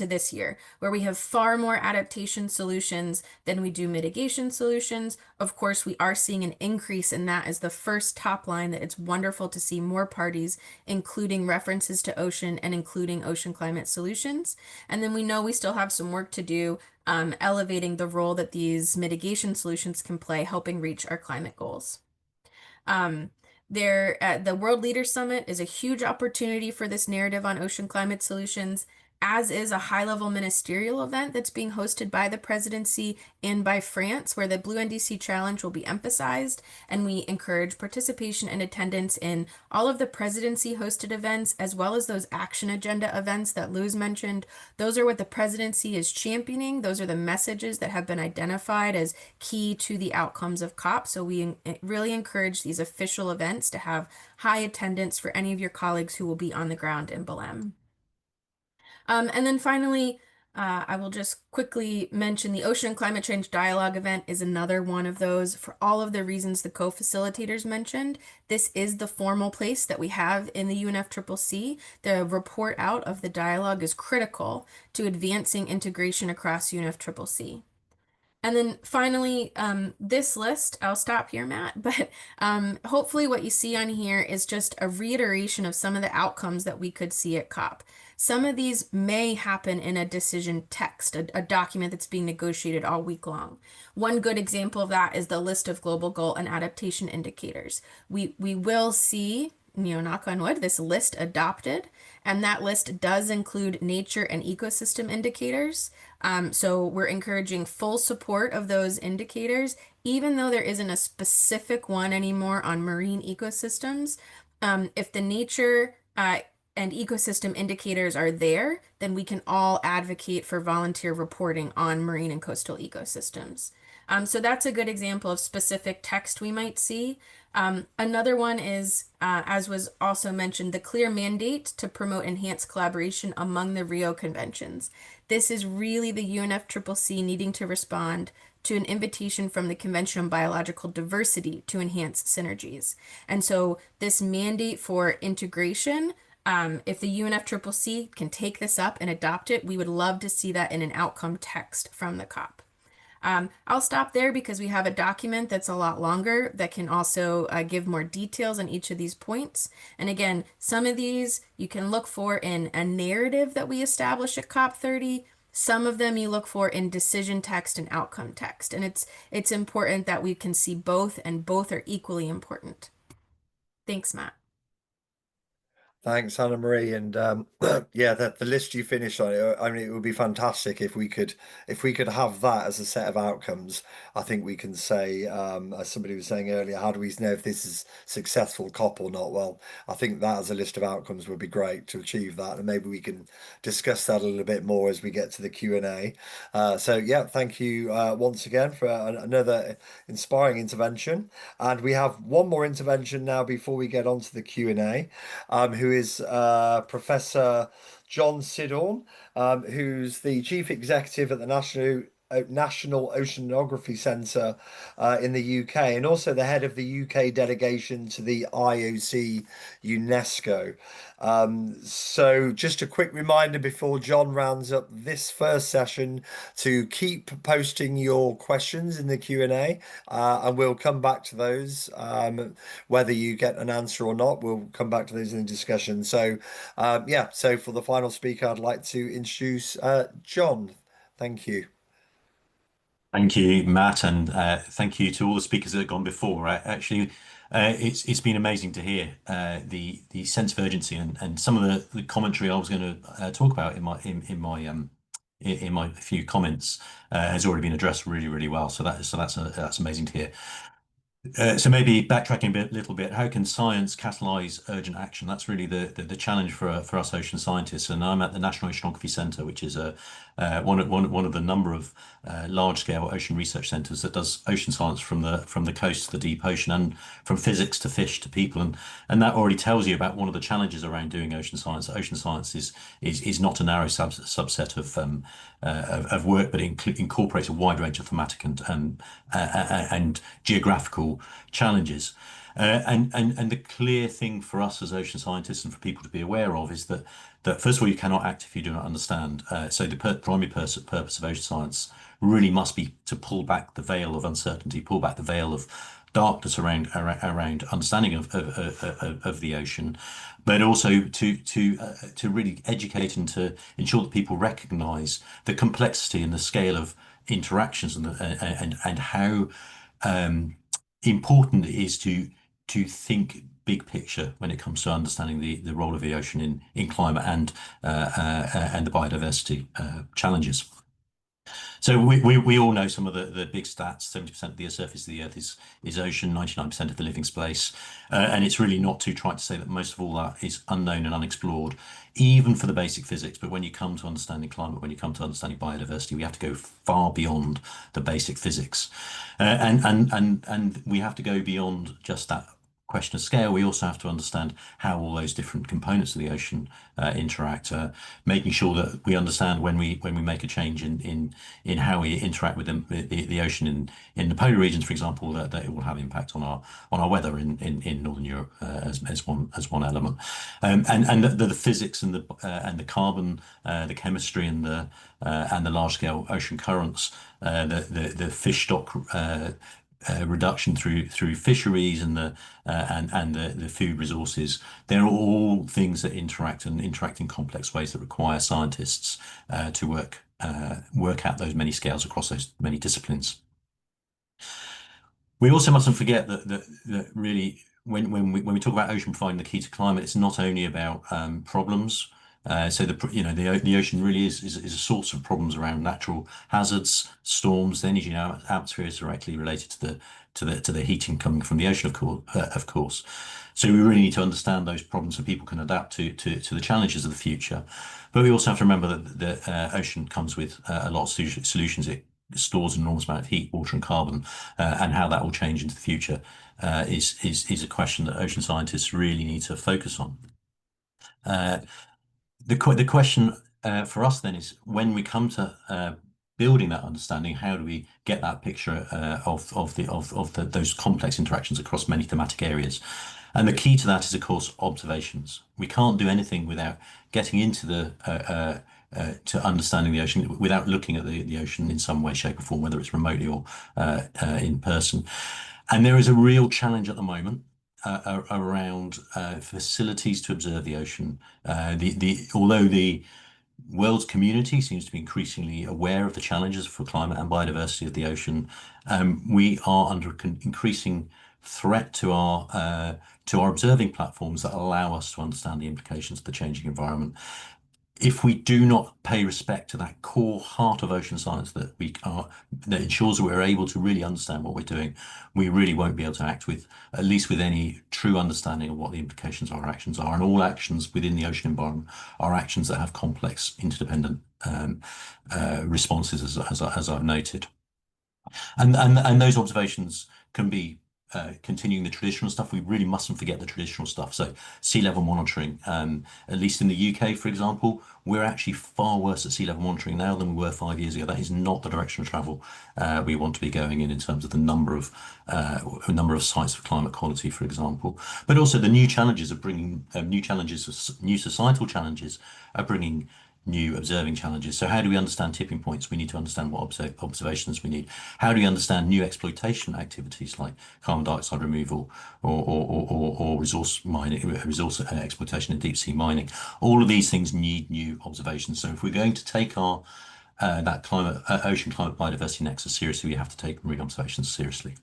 Speaker 6: this year, where we have far more adaptation solutions than we do mitigation solutions. Of course, we are seeing an increase in that as the first top line, that it's wonderful to see more parties including references to ocean and including ocean climate solutions. And then we know we still have some work to do elevating the role that these mitigation solutions can play, helping reach our climate goals. The World Leaders Summit is a huge opportunity for this narrative on ocean climate solutions. as is a high-level ministerial event that's being hosted by the presidency and by France, where the Blue NDC Challenge will be emphasized. And we encourage participation and attendance in all of the presidency-hosted events, as well as those action agenda events that Luz mentioned. Those are what the presidency is championing. Those are the messages that have been identified as key to the outcomes of COP. So we really encourage these official events to have high attendance for any of your colleagues who will be on the ground in Belém. And then finally, I will just quickly mention the Ocean and Climate Change Dialogue event is another one of those for all of the reasons the co-facilitators mentioned. This is the formal place that we have in the UNFCCC. The report out of the dialogue is critical to advancing integration across UNFCCC. And then finally, this list, I'll stop here, Matt, but hopefully what you see on here is just a reiteration of some of the outcomes that we could see at COP. Some of these may happen in a decision text, a document that's being negotiated all week long. One good example of that is the list of global goal and adaptation indicators. We will see, knock on wood, this list adopted, and that list does include nature and ecosystem indicators. So we're encouraging full support of those indicators, even though there isn't a specific one anymore on marine ecosystems. If the nature and ecosystem indicators are there, then we can all advocate for volunteer reporting on marine and coastal ecosystems. So that's a good example of specific text we might see. Another one is, as was also mentioned, the clear mandate to promote enhanced collaboration among the Rio Conventions. This is really the UNFCCC needing to respond to an invitation from the Convention on Biological Diversity to enhance synergies. And so this mandate for integration, if the UNFCCC can take this up and adopt it, we would love to see that in an outcome text from the COP. I'll stop there because we have a document that's a lot longer that can also give more details on each of these points. And again, some of these you can look for in a narrative that we establish at COP30. Some of them you look for in decision text and outcome text. And it's important that we can see both, and both are equally important. Thanks, Matt.
Speaker 1: Thanks, Anna Marie, and yeah, the list you finished on, I mean, it would be fantastic if we could have that as a set of outcomes. I think we can say, as somebody was saying earlier, how do we know if this is successful COP or not? Well, I think that as a list of outcomes would be great to achieve that, and maybe we can discuss that a little bit more as we get to the Q&A. So yeah, thank you once again for another inspiring intervention, and we have one more intervention now before we get on to the Q&A, who is Professor John Sidorn, who's the Chief Executive at the National Oceanography Centre in the UK, and also the head of the UK delegation to the IOC UNESCO. So just a quick reminder before John rounds up this first session to keep posting your questions in the Q&A, and we'll come back to those, whether you get an answer or not. We'll come back to those in the discussion. So yeah, so for the final speaker, I'd like to introduce John. Thank you.
Speaker 7: Thank you, Matt, and thank you to all the speakers that have gone before. Actually, it's been amazing to hear the sense of urgency and some of the commentary I was going to talk about in my few comments has already been addressed really well. So that's amazing to hear. So maybe backtracking a little bit, how can science catalyse urgent action? That's really the challenge for us ocean scientists. And I'm at the National Oceanography Centre, which is one of the number of large-scale ocean research centres that does ocean science from the coast to the deep ocean, and from physics to fish to people. And that already tells you about one of the challenges around doing ocean science. Ocean science is not a narrow subset of work, but it incorporates a wide range of thematic and geographical challenges. And the clear thing for us as ocean scientists and for people to be aware of is that first of all, you cannot act if you do not understand. So the primary purpose of ocean science really must be to pull back the veil of uncertainty, pull back the veil of darkness around understanding of the ocean, but also to really educate and to ensure that people recognise the complexity and the scale of interactions and how important it is to think big picture when it comes to understanding the role of the ocean in climate and the biodiversity challenges. So we all know some of the big stats. 70% of the surface of the Earth is ocean, 99% of the living space, and it's really not too trite to say that most of all that is unknown and unexplored, even for the basic physics. But when you come to understanding climate, when you come to understanding biodiversity, we have to go far beyond the basic physics, and we have to go beyond just that question of scale. We also have to understand how all those different components of the ocean interact, making sure that we understand when we make a change in how we interact with the ocean in the polar regions, for example, that it will have impact on our weather in Northern Europe as one element, and the physics and the carbon, the chemistry and the large scale ocean currents, the fish stock reduction through fisheries and the food resources. They're all things that interact in complex ways that require scientists to work out those many scales across those many disciplines. We also mustn't forget that really when we talk about ocean providing the key to climate, it's not only about problems. So the ocean really is a source of problems around natural hazards, storms. The energy in our atmosphere is directly related to the heating coming from the ocean, of course. So we really need to understand those problems so people can adapt to the challenges of the future. But we also have to remember that the ocean comes with a lot of solutions. It stores an enormous amount of heat, water, and carbon, and how that will change into the future is a question that ocean scientists really need to focus on. The question for us then is, when we come to building that understanding, how do we get that picture of those complex interactions across many thematic areas? And the key to that is, of course, observations. We can't do anything without getting into to understanding the ocean, without looking at the ocean in some way, shape, or form, whether it's remotely or in person. And there is a real challenge at the moment around facilities to observe the ocean. Although the world's community seems to be increasingly aware of the challenges for climate and biodiversity of the ocean, we are under increasing threat to our observing platforms that allow us to understand the implications of the changing environment. If we do not pay respect to that core heart of ocean science that ensures that we're able to really understand what we're doing, we really won't be able to act with any true understanding of what the implications of our actions are. And all actions within the ocean environment are actions that have complex, interdependent responses, as I've noted. And those observations can be continuing the traditional stuff. We really mustn't forget the traditional stuff. So sea level monitoring, at least in the UK, for example, we're actually far worse at sea level monitoring now than we were 5 years ago. That is not the direction of travel we want to be going in terms of the number of sites for climate quality, for example. But also the new challenges of bringing new societal challenges are bringing new observing challenges. So how do we understand tipping points? We need to understand what observations we need. How do we understand new exploitation activities like carbon dioxide removal or resource mining, resource exploitation and deep sea mining? All of these things need new observations. So if we're going to take our that ocean climate biodiversity nexus seriously, we have to take marine observations seriously.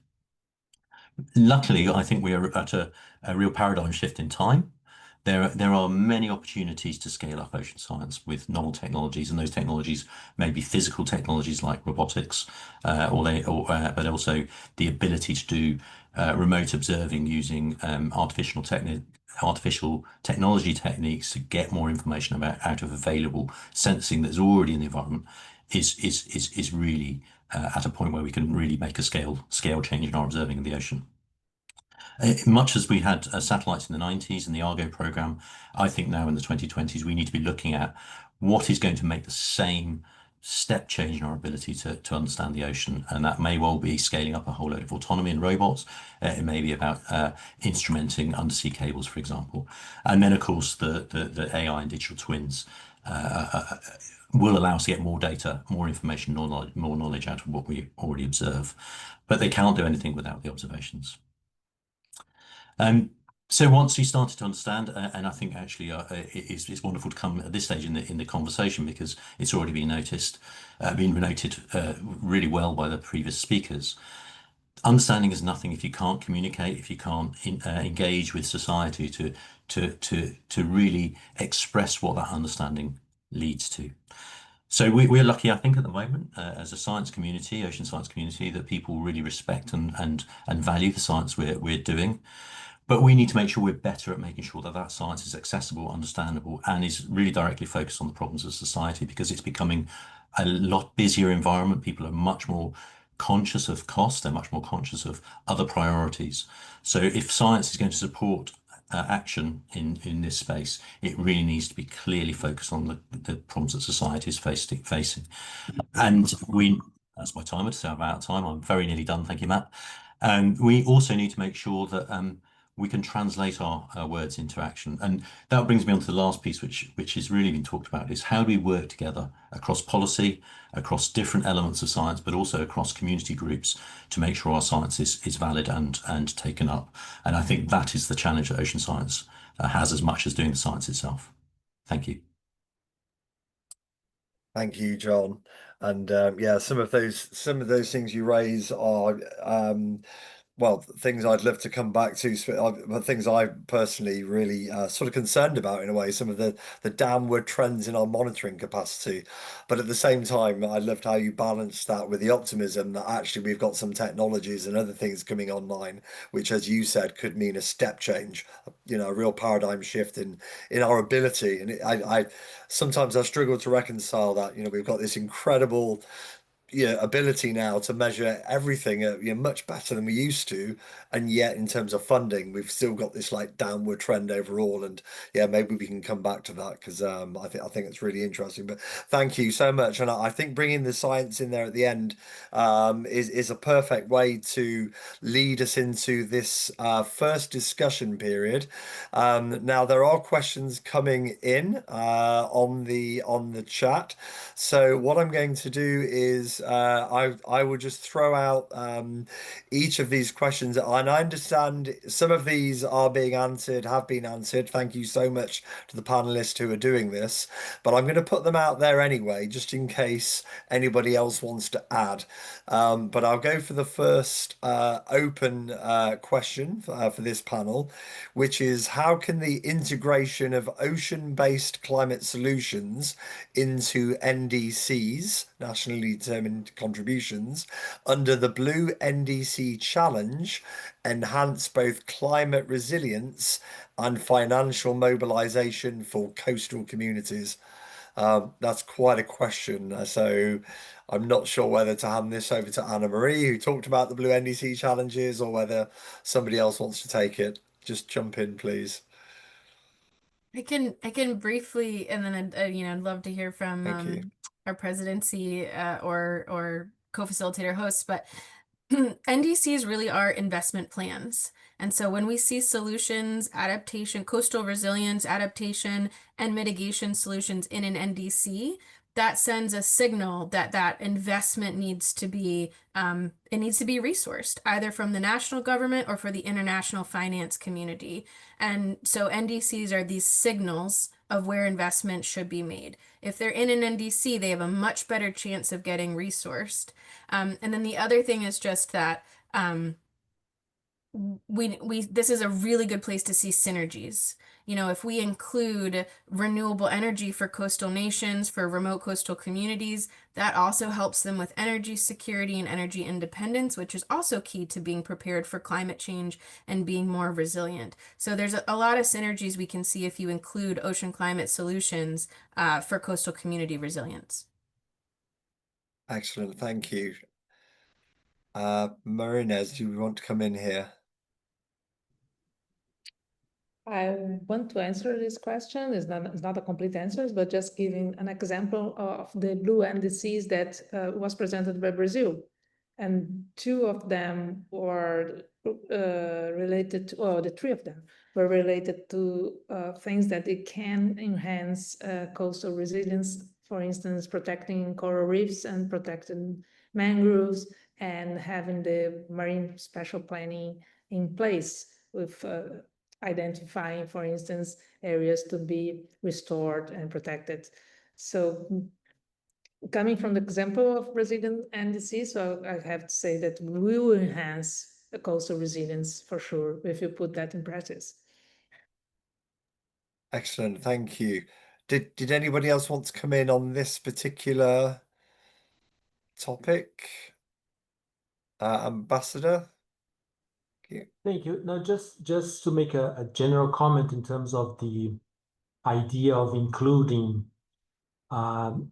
Speaker 7: Luckily, I think we are at a real paradigm shift in time. There are many opportunities to scale up ocean science with novel technologies, and those technologies may be physical technologies like robotics, but also the ability to do remote observing using artificial technology techniques to get more information out of available sensing that's already in the environment is really at a point where we can really make a scale change in our observing of the ocean. Much as we had satellites in the 90s and the Argo program, I think now in the 2020s, we need to be looking at what is going to make the same step change in our ability to understand the ocean. And that may well be scaling up a whole load of autonomy in robots. It may be about instrumenting undersea cables, for example. And then, of course, the AI and digital twins will allow us to get more data, more information, more knowledge out of what we already observe. But they can't do anything without the observations. So once you started to understand, and I think actually it's wonderful to come at this stage in the conversation, because it's already been noted really well by the previous speakers. understanding is nothing if you can't communicate, if you can't engage with society to really express what that understanding leads to. So we're lucky, I think, at the moment, as a science community, ocean science community, that people really respect and value the science we're doing. But we need to make sure we're better at making sure that that science is accessible, understandable, and is really directly focused on the problems of society, because it's becoming a lot busier environment. People are much more conscious of cost. They're much more conscious of other priorities. So if science is going to support action in this space, it really needs to be clearly focused on the problems that society is facing. And that's my timer, so I'm out of time. I'm very nearly done. Thank you, Matt. And we also need to make sure that we can translate our words into action. And that brings me on to the last piece, which has really been talked about, is how do we work together across policy, across different elements of science, but also across community groups to make sure our science is valid and taken up. And I think that is the challenge that ocean science has, as much as doing the science itself. Thank you.
Speaker 1: Thank you, John. And yeah, some of those things you raise are well, things I'd love to come back to, but things I personally really sort of concerned about in a way, some of the downward trends in our monitoring capacity. But at the same time, I loved how you balanced that with the optimism that actually we've got some technologies and other things coming online, which, as you said, could mean a step change, a real paradigm shift in our ability. And I sometimes I struggle to reconcile that. We've got this incredible ability now to measure everything much better than we used to, and yet in terms of funding we've still got this like downward trend overall. And yeah, maybe we can come back to that, because I think it's really interesting. But thank you so much, and I think bringing the science in there at the end is a perfect way to lead us into this first discussion period. Now there are questions coming in on the chat, so what I'm going to do is I will just throw out each of these questions, and I understand some of these are being answered, have been answered. Thank you so much to the panelists who are doing this, but I'm going to put them out there anyway, just in case anybody else wants to add. But I'll go for the first open question for this panel, which is, how can the integration of ocean-based climate solutions into NDCs, nationally determined contributions, under the Blue NDC challenge enhance both climate resilience and financial mobilization for coastal communities? That's quite a question. So I'm not sure whether to hand this over to Anna Marie, who talked about the Blue NDC challenges, or whether somebody else wants to take it. Just jump in, please.
Speaker 6: I can briefly, and then I'd love to hear from
Speaker 1: Thank you.
Speaker 6: our presidency or co-facilitator hosts. But NDCs really are investment plans. And so when we see solutions, adaptation, coastal resilience, adaptation, and mitigation solutions in an NDC, that sends a signal that that investment needs to be it needs to be resourced, either from the national government or for the international finance community. And so NDCs are these signals of where investment should be made. If they're in an NDC, they have a much better chance of getting resourced. And then the other thing is just that this is a really good place to see synergies. If we include renewable energy for coastal nations, for remote coastal communities, that also helps them with energy security and energy independence, which is also key to being prepared for climate change and being more resilient. So there's a lot of synergies we can see if you include ocean climate solutions for coastal community resilience.
Speaker 1: Excellent, thank you. Marinez, do you want to come in here?
Speaker 4: I want to answer this question. It's not a complete answer, but just giving an example of the Blue NDCs that was presented by Brazil. And two of them were related to, or the three of them were related to things that it can enhance coastal resilience. For instance, protecting coral reefs and protecting mangroves, and having the marine special planning in place with identifying, for instance, areas to be restored and protected. So coming from the example of Brazilian NDC, so I have to say that we will enhance the coastal resilience for sure if you put that in practice.
Speaker 1: Excellent, thank you. Did anybody else want to come in on this particular topic? Ambassador?
Speaker 2: Thank you. Now, just to make a general comment in terms of the idea of including ocean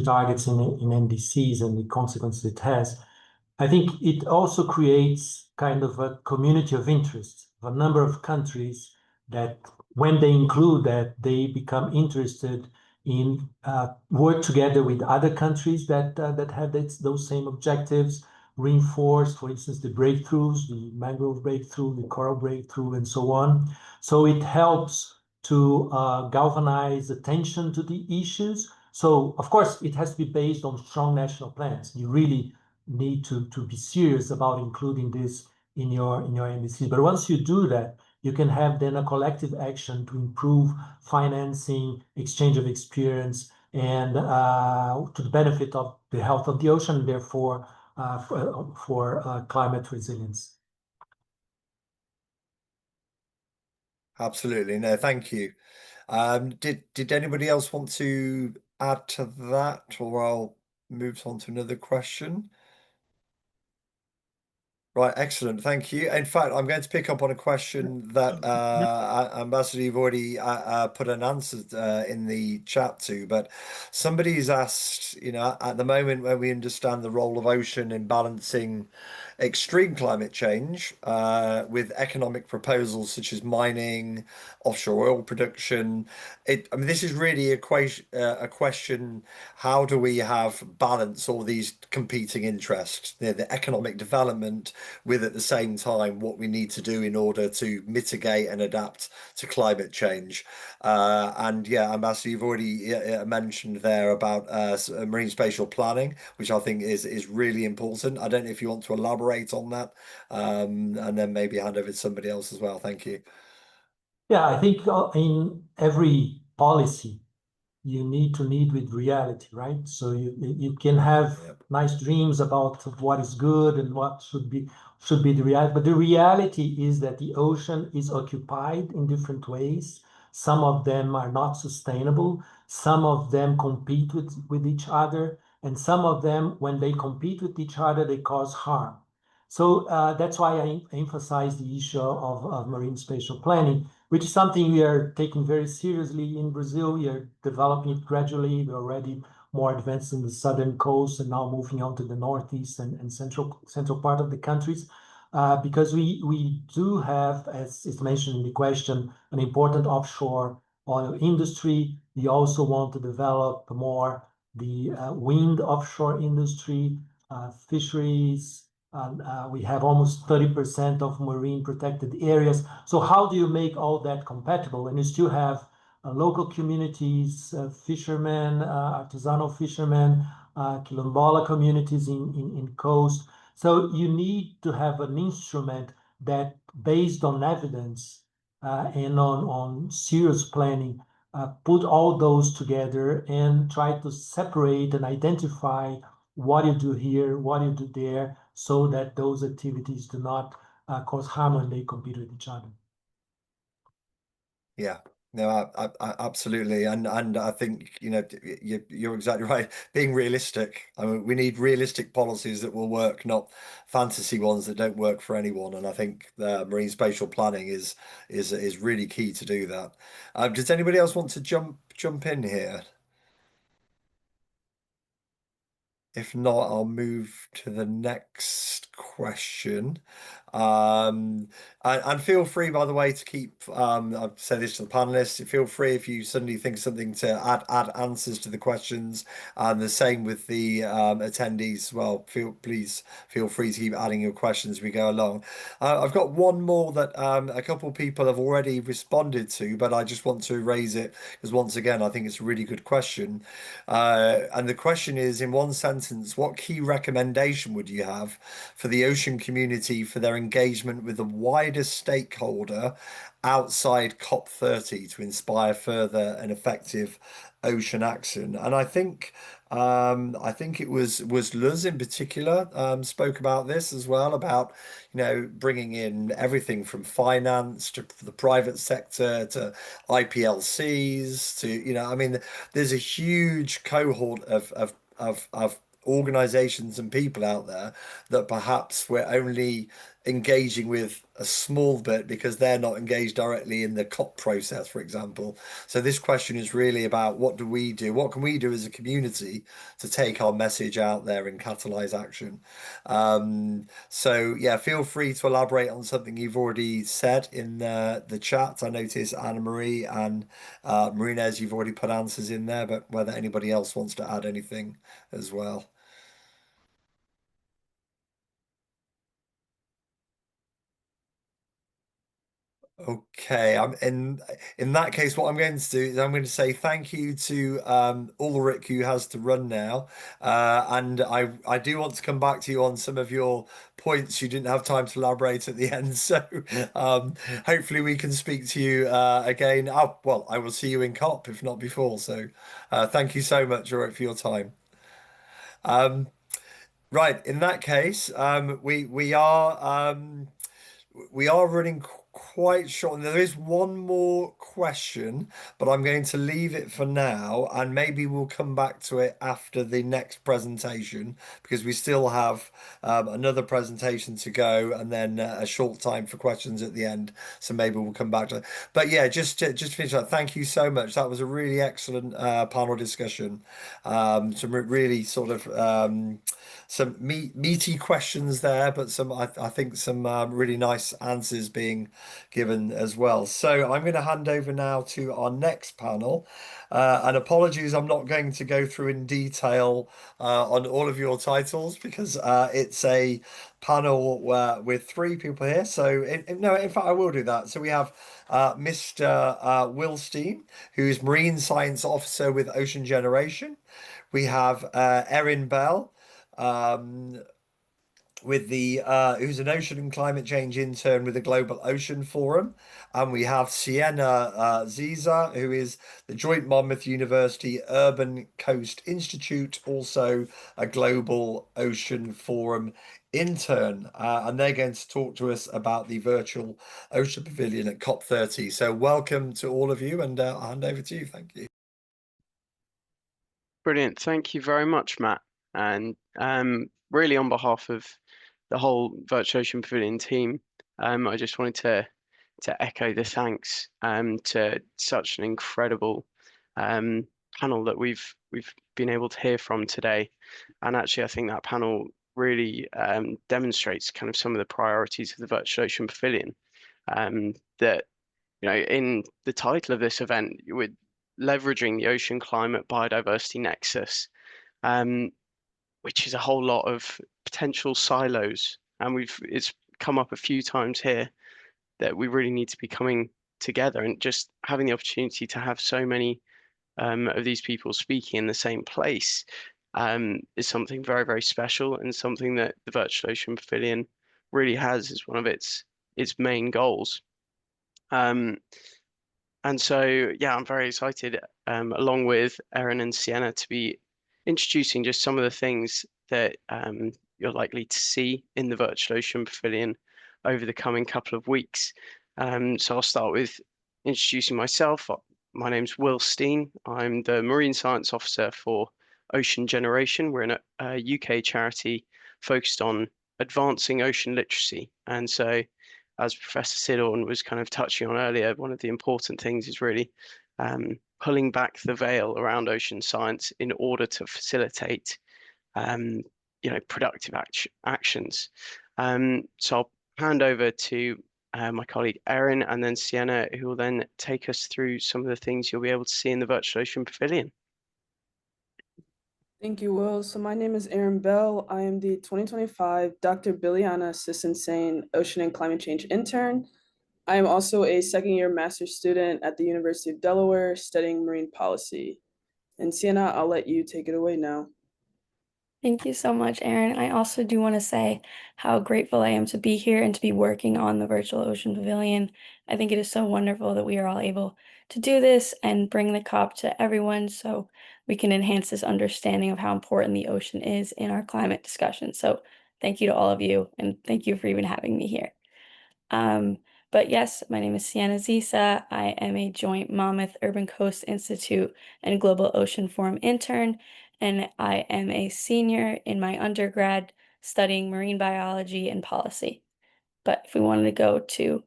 Speaker 2: targets in NDCs and the consequences it has, I think it also creates kind of a community of interest of a number of countries that when they include that, they become interested in work together with other countries that have those same objectives, reinforce, for instance, the breakthroughs, the mangrove breakthrough, the coral breakthrough, and so on. So it helps to galvanize attention to the issues. So, of course, it has to be based on strong national plans. You really need to be serious about including this in your NDC. But once you do that, you can have then a collective action to improve financing, exchange of experience, and to the benefit of the health of the ocean, and therefore for climate resilience.
Speaker 1: Absolutely. No, thank you. Did anybody else want to add to that, or I'll move on to another question? Right, excellent. Thank you. In fact, I'm going to pick up on a question that Ambassador, you've already put an answer in the chat to, but somebody's asked, at the moment when we understand the role of ocean in balancing extreme climate change with economic proposals such as mining, offshore oil production, this is really a question, how do we have balance all these competing interests, the economic development with at the same time what we need to do in order to mitigate and adapt to climate change. And yeah, Ambassador, you've already mentioned there about marine spatial planning, which I think is really important. I don't know if you want to elaborate on that, and then maybe hand over to somebody else as well. Thank you.
Speaker 2: Yeah, I think in every policy, you need to lead with reality, right? So you can have nice dreams about what is good and what should be the reality, but the reality is that the ocean is occupied in different ways. Some of them are not sustainable. Some of them compete with each other, and some of them, when they compete with each other, they cause harm. So that's why I emphasize the issue of marine spatial planning, which is something we are taking very seriously in Brazil. We are developing it gradually. We're already more advanced in the southern coast and now moving on to the northeast and central part of the countries, because we do have, as is mentioned in the question, an important offshore oil industry. We also want to develop more the wind offshore industry, fisheries. We have almost 30% of marine protected areas. So how do you make all that compatible? And you still have local communities, fishermen, artisanal fishermen, quilombola communities in coast. So you need to have an instrument that, based on evidence and on serious planning, put all those together and try to separate and identify what you do here, what you do there, so that those activities do not cause harm when they compete with each other.
Speaker 1: Yeah, no, absolutely, and I think you're exactly right. Being realistic, I mean, we need realistic policies that will work, not fantasy ones that don't work for anyone. And I think the marine spatial planning is really key to do that. Does anybody else want to jump in here? If not, I'll move to the next question. And feel free, by the way, to keep, I've said this to the panelists, feel free if you suddenly think of something to add answers to the questions, and the same with the attendees as well. Please feel free to keep adding your questions as we go along. I've got one more that a couple of people have already responded to, but I just want to raise it because once again, I think it's a really good question. And the question is, in one sentence, what key recommendation would you have for the ocean community for their engagement with the wider stakeholder outside COP30 to inspire further and effective ocean action. And I think it was Luz in particular spoke about this as well, about bringing in everything from finance to the private sector to IPLCs to I mean, there's a huge cohort of organizations and people out there that perhaps we're only engaging with a small bit because they're not engaged directly in the COP process, for example. So this question is really about what do we do? What can we do as a community to take our message out there and catalyze action? So yeah, feel free to elaborate on something you've already said in the chat. I notice Anna Marie and Marinez, you've already put answers in there, but whether anybody else wants to add anything as well. Okay, in that case, what I'm going to do is I'm going to say thank you to Ulrich, who has to run now, and I do want to come back to you on some of your points you didn't have time to elaborate at the end. So hopefully we can speak to you again. Oh, well, I will see you in COP if not before. So thank you so much, Ulrich, for your time. Right, in that case, we are running quite short, and there is one more question, but I'm going to leave it for now, and maybe we'll come back to it after the next presentation because we still have another presentation to go, and then a short time for questions at the end. So maybe we'll come back to it. But yeah, just to finish up, thank you so much. That was a really excellent panel discussion. Some really sort of some meaty questions there, but I think some really nice answers being given as well. So I'm going to hand over now to our next panel. And apologies, I'm not going to go through in detail on all of your titles because it's a panel with 3 people here. So no, in fact, I will do that. So we have Mr. Will Steen, who's Marine Science Officer with Ocean Generation. We have Erin Bell, with the who's an ocean and climate change intern with the Global Ocean Forum, and we have Sienna Ziza, who is the Joint Monmouth University Urban Coast Institute, also a Global Ocean Forum intern, and they're going to talk to us about the Virtual Ocean Pavilion at COP30. So welcome to all of you, and I'll hand over to you. Thank you.
Speaker 8: Brilliant. Thank you very much, Matt. And really on behalf of the whole Virtual Ocean Pavilion team, I just wanted to echo the thanks to such an incredible panel that we've been able to hear from today. And actually, I think that panel really demonstrates kind of some of the priorities of the Virtual Ocean Pavilion. That in the title of this event, with leveraging the Ocean-Climate-Biodiversity Nexus, which is a whole lot of potential silos. And it's come up a few times here that we really need to be coming together, and just having the opportunity to have so many of these people speaking in the same place is something very, very special, and something that the Virtual Ocean Pavilion really has as one of its main goals. And so, yeah, I'm very excited, along with Erin and Sienna, to be introducing just some of the things that you're likely to see in the Virtual Ocean Pavilion over the coming couple of weeks. So I'll start with introducing myself. My name's Will Steen. I'm the Marine Science Officer for Ocean Generation. We're a UK charity focused on advancing ocean literacy. And so, as Professor Sidorn was kind of touching on earlier, one of the important things is really pulling back the veil around ocean science in order to facilitate, productive actions. So I'll hand over to my colleague Erin, and then Sienna, who will then take us through some of the things you'll be able to see in the Virtual Ocean Pavilion.
Speaker 9: Thank you, Will. So my name is Erin Bell. I am the 2025 Dr. Billiana Sissonsane Ocean and Climate Change intern. I am also a second-year master's student at the University of Delaware studying marine policy. And Sienna, I'll let you take it away now.
Speaker 10: Thank you so much, Erin. I also do want to say how grateful I am to be here and to be working on the Virtual Ocean Pavilion. I think it is so wonderful that we are all able to do this and bring the COP to everyone so we can enhance this understanding of how important the ocean is in our climate discussion. So thank you to all of you, and thank you for even having me here. But yes, my name is Sienna Zisa. I am a joint Monmouth Urban Coast Institute and Global Ocean Forum intern, and I am a senior in my undergrad studying marine biology and policy. But if we wanted to go to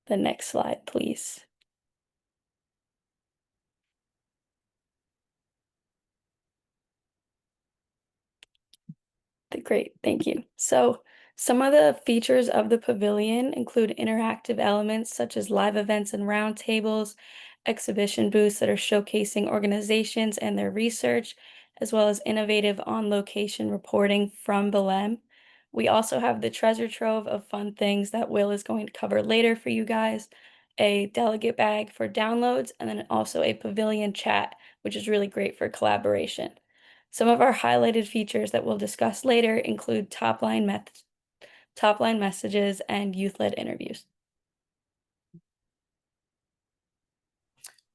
Speaker 10: the next slide, please. Great, thank you. So some of the features of the pavilion include interactive elements such as live events and roundtables, exhibition booths that are showcasing organizations and their research, as well as innovative on-location reporting from BLM. We also have the treasure trove of fun things that Will is going to cover later for you guys, a delegate bag for downloads, and then also a pavilion chat, which is really great for collaboration. Some of our highlighted features that we'll discuss later include top-line messages and youth-led interviews.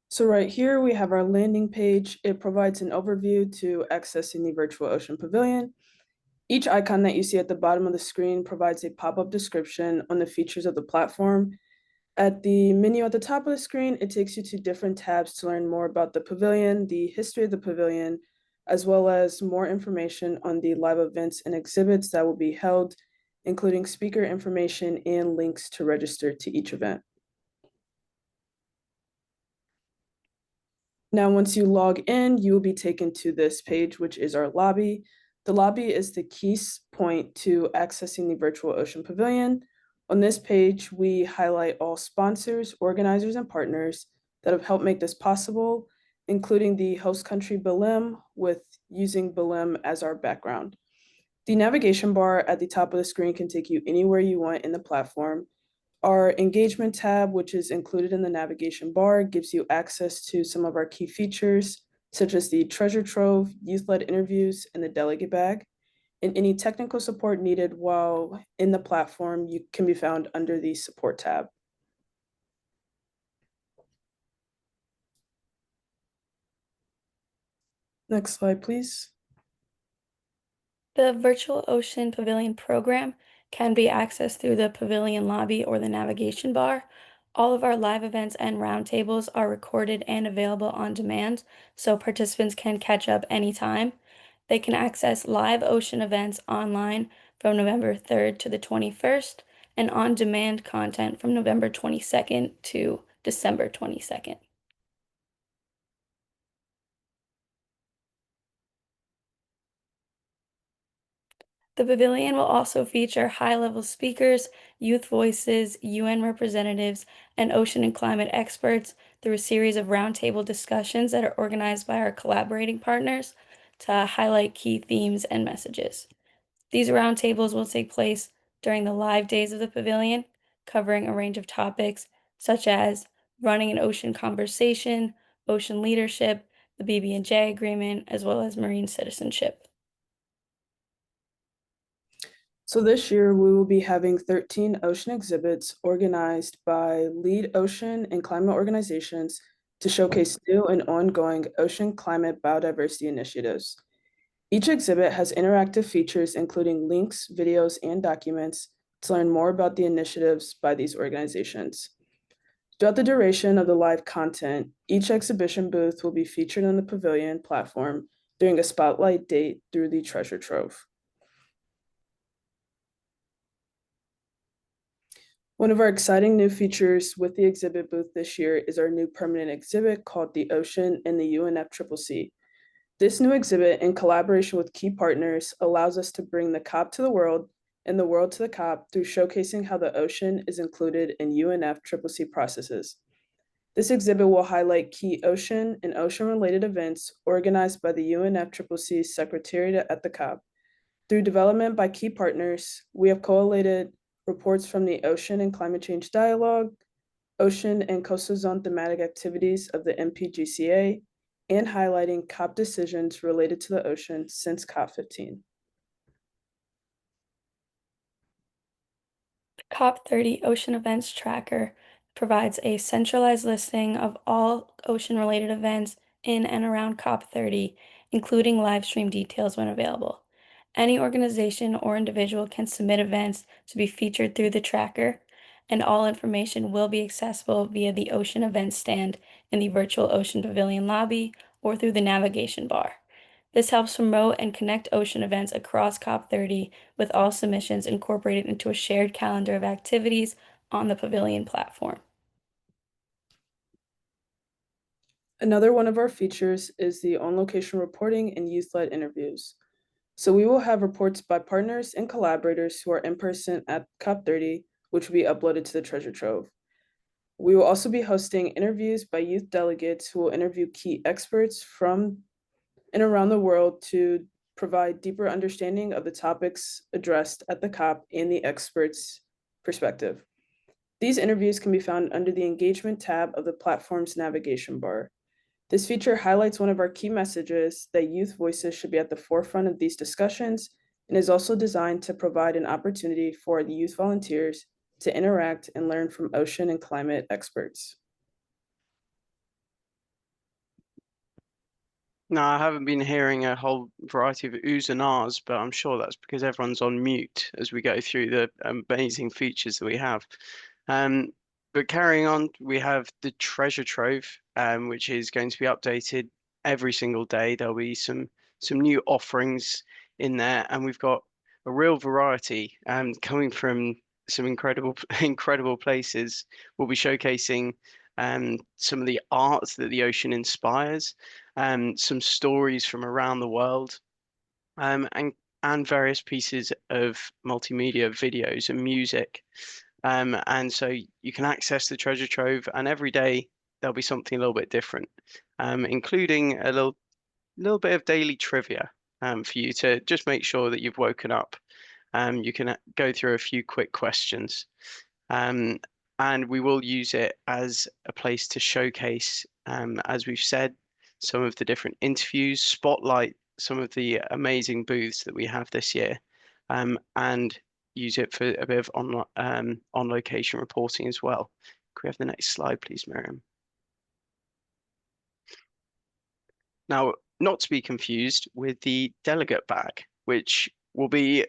Speaker 9: So right here we have our landing page. It provides an overview to accessing the Virtual Ocean Pavilion. Each icon that you see at the bottom of the screen provides a pop-up description on the features of the platform. At the menu at the top of the screen, it takes you to different tabs to learn more about the pavilion, the history of the pavilion, as well as more information on the live events and exhibits that will be held, including speaker information and links to register to each event. Now, once you log in, you will be taken to this page, which is our lobby. The lobby is the key point to accessing the Virtual Ocean Pavilion. On this page, we highlight all sponsors, organizers, and partners that have helped make this possible, including the host country BLM, with using BLM as our background. The navigation bar at the top of the screen can take you anywhere you want in the platform. Our engagement tab, which is included in the navigation bar, gives you access to some of our key features, such as the treasure trove, youth-led interviews, and the delegate bag. And any technical support needed while in the platform can be found under the support tab. Next slide, please.
Speaker 10: The Virtual Ocean Pavilion program can be accessed through the pavilion lobby or the navigation bar. All of our live events and roundtables are recorded and available on demand, so participants can catch up anytime. They can access live ocean events online from November 3rd to the 21st, and on-demand content from November 22nd to December 22nd. The pavilion will also feature high-level speakers, youth voices, UN representatives, and ocean and climate experts through a series of roundtable discussions that are organized by our collaborating partners to highlight key themes and messages. These roundtables will take place during the live days of the pavilion, covering a range of topics such as running an ocean conversation, ocean leadership, the BB&J agreement, as well as marine citizenship.
Speaker 9: So this year we will be having 13 ocean exhibits organized by lead ocean and climate organizations to showcase new and ongoing ocean climate biodiversity initiatives. Each exhibit has interactive features, including links, videos, and documents to learn more about the initiatives by these organizations. Throughout the duration of the live content, each exhibition booth will be featured on the pavilion platform during a spotlight date through the treasure trove. One of our exciting new features with the exhibit booth this year is our new permanent exhibit called The Ocean and the UNFCCC. This new exhibit, in collaboration with key partners, allows us to bring the COP to the world and the world to the COP through showcasing how the ocean is included in UNFCCC processes. This exhibit will highlight key ocean and ocean-related events organized by the UNFCCC Secretariat at the COP. Through development by key partners, we have collated reports from the Ocean and Climate Change Dialogue, Ocean and Coastal Zone Thematic Activities of the MPGCA, and highlighting COP decisions related to the ocean since COP15.
Speaker 10: The COP30 Ocean Events Tracker provides a centralized listing of all ocean-related events in and around COP30, including live stream details when available. Any organization or individual can submit events to be featured through the tracker, and all information will be accessible via the Ocean Events stand in the Virtual Ocean Pavilion lobby or through the navigation bar. This helps promote and connect ocean events across COP30 with all submissions incorporated into a shared calendar of activities on the Pavilion platform.
Speaker 9: Another one of our features is the on-location reporting and youth-led interviews. So we will have reports by partners and collaborators who are in person at COP30, which will be uploaded to the Treasure Trove. We will also be hosting interviews by youth delegates who will interview key experts from and around the world to provide deeper understanding of the topics addressed at the COP and the experts' perspective. These interviews can be found under the Engagement tab of the platform's navigation bar. This feature highlights one of our key messages that youth voices should be at the forefront of these discussions and is also designed to provide an opportunity for the youth volunteers to interact and learn from ocean and climate experts.
Speaker 8: No, I haven't been hearing a whole variety of oohs and ahs, but I'm sure that's because everyone's on mute as we go through the amazing features that we have. But carrying on, we have the Treasure Trove, which is going to be updated every single day. There'll be some new offerings in there, and we've got a real variety coming from some incredible places. We'll be showcasing some of the art that the ocean inspires, some stories from around the world, and various pieces of multimedia videos and music. And so you can access the Treasure Trove, and every day there'll be something a little bit different, including a little bit of daily trivia for you to just make sure that you've woken up. You can go through a few quick questions. And we will use it as a place to showcase, as we've said, some of the different interviews, spotlight some of the amazing booths that we have this year, and use it for a bit of on-location reporting as well. Can we have the next slide, please, Miriam? Now, not to be confused with the delegate bag, which will be,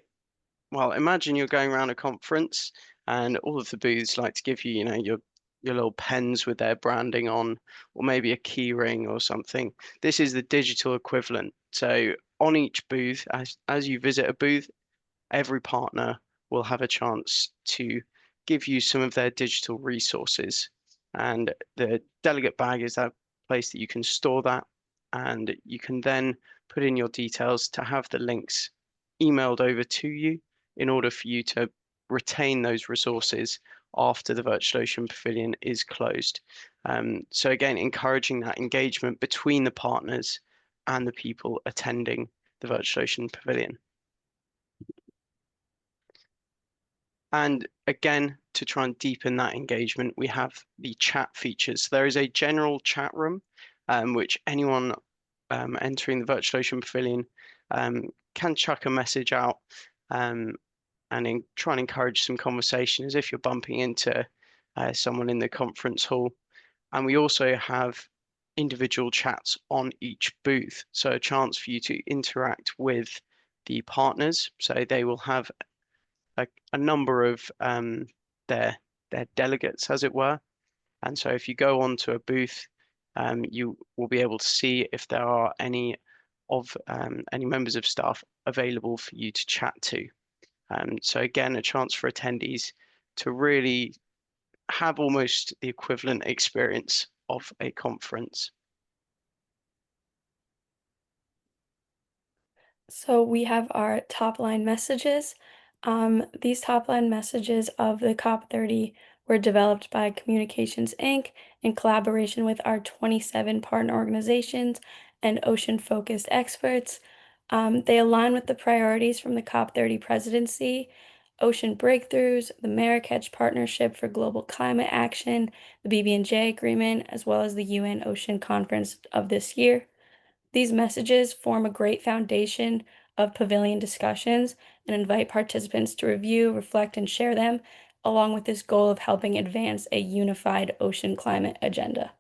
Speaker 8: well, imagine you're going around a conference and all of the booths like to give you, your little pens with their branding on, or maybe a key ring or something. This is the digital equivalent. So on each booth, as you visit a booth, every partner will have a chance to give you some of their digital resources. And the delegate bag is that place that you can store that, and you can then put in your details to have the links emailed over to you in order for you to retain those resources after the Virtual Ocean Pavilion is closed. So again, encouraging that engagement between the partners and the people attending the Virtual Ocean Pavilion. And again, to try and deepen that engagement, we have the chat features. There is a general chat room, which anyone entering the Virtual Ocean Pavilion can chuck a message out and try and encourage some conversation as if you're bumping into someone in the conference hall. And we also have individual chats on each booth, so a chance for you to interact with the partners. So they will have a number of their delegates, as it were. And so if you go onto a booth, you will be able to see if there are any members of staff available for you to chat to. So again, a chance for attendees to really have almost the equivalent experience of a conference.
Speaker 10: So we have our top line messages. These top line messages of the COP30 were developed by Communications Inc. in collaboration with our 27 partner organizations and ocean-focused experts. They align with the priorities from the COP30 presidency, Ocean Breakthroughs, the Marrakech Partnership for Global Climate Action, the BB&J Agreement, as well as the UN Ocean Conference of this year. These messages form a great foundation of pavilion discussions and invite participants to review, reflect, and share them, along with this goal of helping advance a unified ocean climate agenda.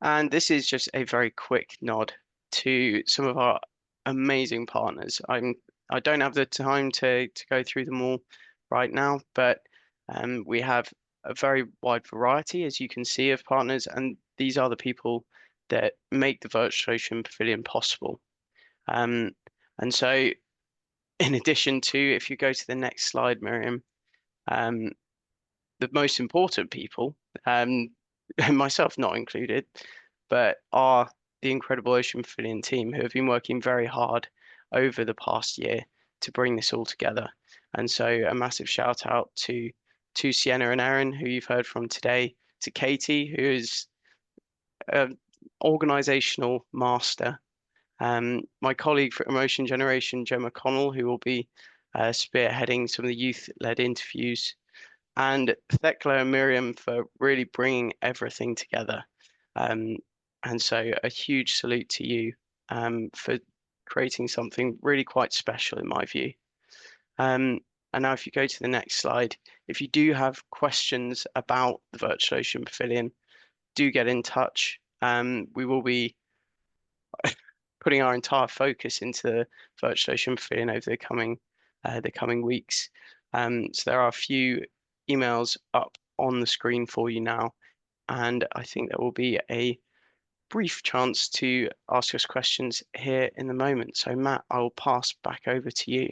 Speaker 8: And this is just a very quick nod to some of our amazing partners. I don't have the time to go through them all right now, but we have a very wide variety, as you can see, of partners, and these are the people that make the Virtual Ocean Pavilion possible. And so, in addition to, if you go to the next slide, Miriam, the most important people, myself not included, but are the incredible Ocean Pavilion team who have been working very hard over the past year to bring this all together. And so a massive shout out to Sienna and Erin, who you've heard from today, to Katie, who is an organizational master, my colleague from Ocean Generation, Joe McConnell, who will be spearheading some of the youth-led interviews, and Thekla and Miriam for really bringing everything together. And so a huge salute to you for creating something really quite special in my view. And now if you go to the next slide, if you do have questions about the Virtual Ocean Pavilion, do get in touch. We will be putting our entire focus into the Virtual Ocean Pavilion over the coming weeks. So there are a few emails up on the screen for you now, and I think there will be a brief chance to ask us questions here in the moment. So Matt, I will pass back over to you.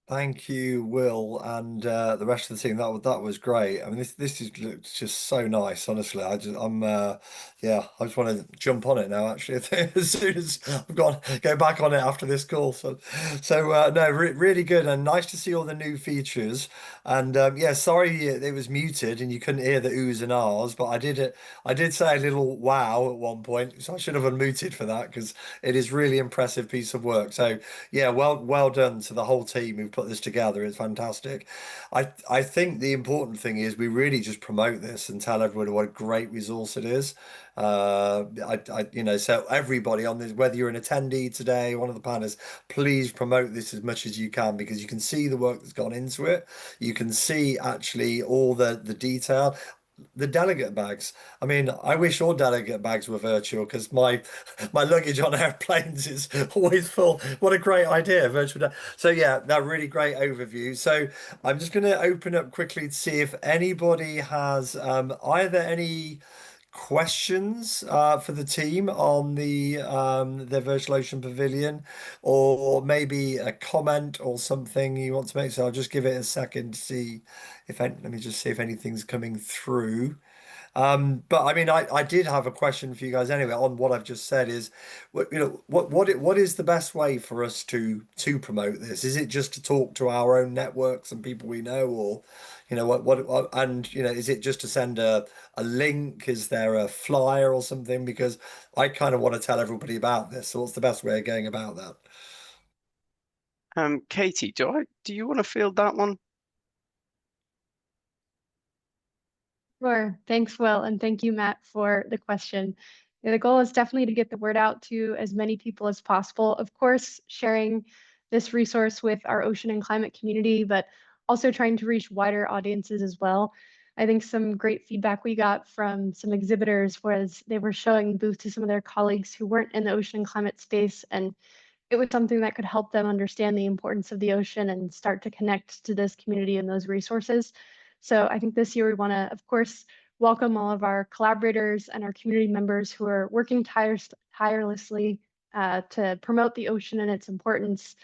Speaker 1: Thank you, Will, and the rest of the team. That was great. I mean, this looks just so nice. Honestly, I just want to jump on it now. Actually, as soon as I've go back on it after this call. So no, really good and nice to see all the new features. And yeah, sorry it was muted and you couldn't hear the oohs and ahs, but I did say a little wow at one point, so I should have unmuted for that because it is really impressive piece of work. So yeah, well done to the whole team who put this together. It's fantastic. I think the important thing is we really just promote this and tell everybody what a great resource it is. So everybody on this, whether you're an attendee today, one of the panelists, please promote this as much as you can because you can see the work that's gone into it. You can see actually all the detail. The delegate bags. I mean, I wish all delegate bags were virtual because my luggage on airplanes is always full. What a great idea, virtual. So yeah, that really great overview. So I'm just going to open up quickly to see if anybody has either any questions for the team on the Virtual Ocean Pavilion, or maybe a comment or something you want to make. So I'll just give it a second to see let me just see if anything's coming through. But I mean, I did have a question for you guys anyway on what I've just said is, what is the best way for us to promote this? Is it just to talk to our own networks and people we know, or is it just to send a link? Is there a flyer or something? Because I kind of want to tell everybody about this. So what's the best way of going about that?
Speaker 8: Katie, do you want to field that one?
Speaker 11: Sure. Thanks, Will, and thank you, Matt, for the question. The goal is definitely to get the word out to as many people as possible. Of course, sharing this resource with our ocean and climate community, but also trying to reach wider audiences as well. I think some great feedback we got from some exhibitors was they were showing the booth to some of their colleagues who weren't in the ocean and climate space, and it was something that could help them understand the importance of the ocean and start to connect to this community and those resources. So I think this year we want to, of course, welcome all of our collaborators and our community members who are working tirelessly to promote the ocean and its importance,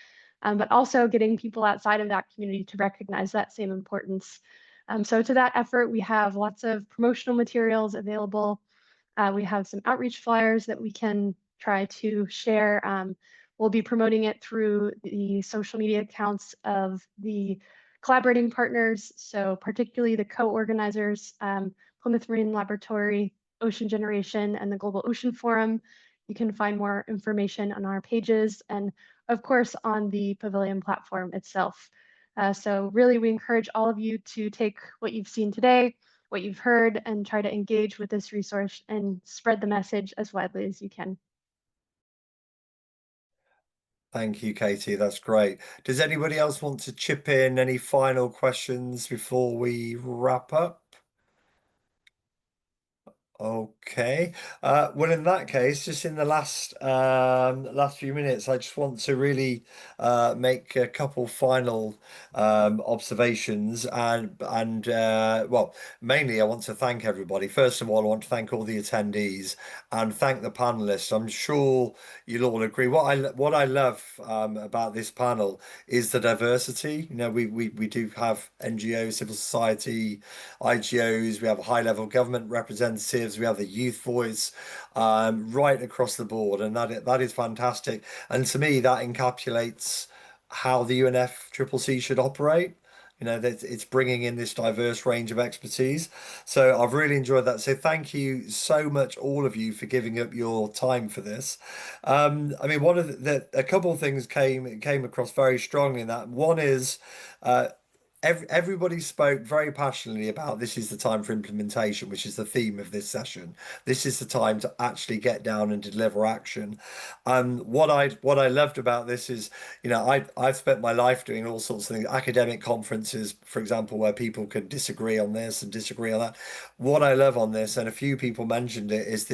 Speaker 11: but also getting people outside of that community to recognize that same importance. So to that effort, we have lots of promotional materials available. We have some outreach flyers that we can try to share. We'll be promoting it through the social media accounts of the collaborating partners, so particularly the co-organizers, Plymouth Marine Laboratory, Ocean Generation, and the Global Ocean Forum. You can find more information on our pages and, of course, on the Pavilion platform itself. So really, we encourage all of you to take what you've seen today, what you've heard, and try to engage with this resource and spread the message as widely as you can.
Speaker 1: Thank you, Katie. That's great. Does anybody else want to chip in any final questions before we wrap up? Okay. Well, in that case, just in the last few minutes, I just want to really make a couple final observations and well, mainly I want to thank everybody. First of all, I want to thank all the attendees and thank the panelists. I'm sure you'll all agree. What I love about this panel is the diversity. You know, we do have NGOs, civil society, IGOs, we have high-level government representatives, we have the youth voice, right across the board, and that is fantastic. And to me, that encapsulates how the UNFCCC should operate. You know, that it's bringing in this diverse range of expertise. So I've really enjoyed that. So thank you so much, all of you, for giving up your time for this. I mean, one of a couple of things came across very strongly in that. One is everybody spoke very passionately about this is the time for implementation, which is the theme of this session. This is the time to actually get down and deliver action. What I loved about this is, you know, I've spent my life doing all sorts of things, academic conferences, for example, where people could disagree on this and disagree on that. What I love on this, and a few people mentioned it, is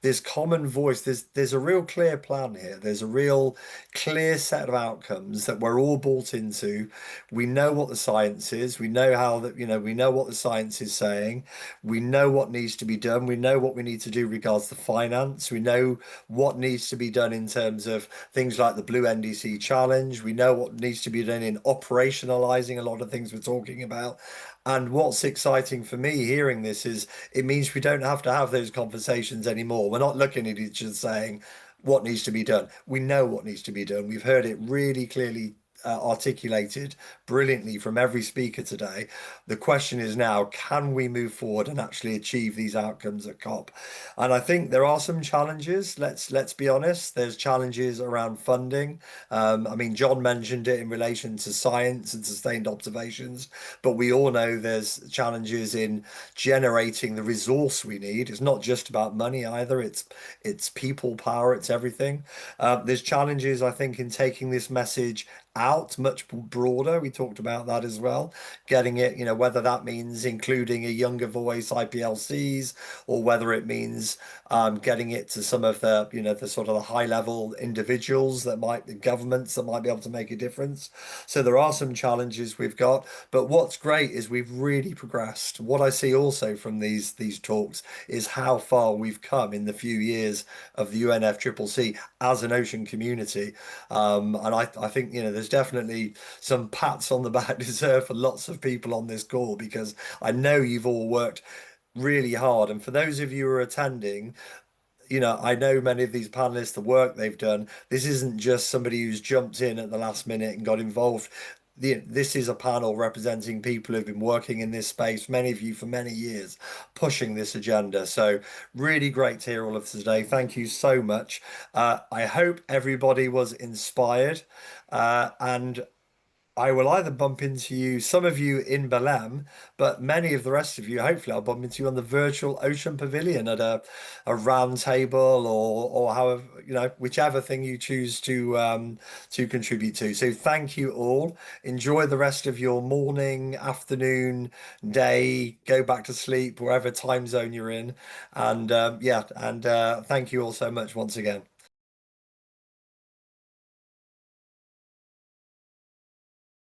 Speaker 1: this common voice. There's a real clear plan here. There's a real clear set of outcomes that we're all bought into. We know what the science is. We know how that, you know, we know what the science is saying. We know what needs to be done. We know what we need to do regards to finance. We know what needs to be done in terms of things like the Blue NDC challenge. We know what needs to be done in operationalizing a lot of things we're talking about. And what's exciting for me hearing this is it means we don't have to have those conversations anymore. We're not looking at each other saying what needs to be done. We know what needs to be done. We've heard it really clearly articulated brilliantly from every speaker today. The question is now, can we move forward and actually achieve these outcomes at COP? And I think there are some challenges. Let's be honest. There's challenges around funding. I mean, John mentioned it in relation to science and sustained observations, but we all know there's challenges in generating the resource we need. It's not just about money either. It's people power. It's everything. There's challenges, I think, in taking this message out much broader. We talked about that as well, getting it, you know, whether that means including a younger voice, IPLCs, or whether it means getting it to some of the, you know, the sort of the high level individuals that might, governments that might be able to make a difference. So there are some challenges we've got, but what's great is we've really progressed. What I see also from these talks is how far we've come in the few years of the UNFCCC as an ocean community. And I think, you know, there's definitely some pats on the back deserved for lots of people on this call, because I know you've all worked really hard. And for those of you who are attending, you know, I know many of these panelists, the work they've done. This isn't just somebody who's jumped in at the last minute and got involved. This is a panel representing people who've been working in this space, many of you for many years, pushing this agenda. So really great to hear all of today. Thank you so much. I hope everybody was inspired, and I will either bump into you, some of you in Belém, but many of the rest of you, hopefully I'll bump into you on the virtual Ocean Pavilion at a round table, or however, you know, whichever thing you choose to contribute to. So thank you all. Enjoy the rest of your morning, afternoon, day, go back to sleep, wherever time zone you're in. And yeah, and thank you all so much once again.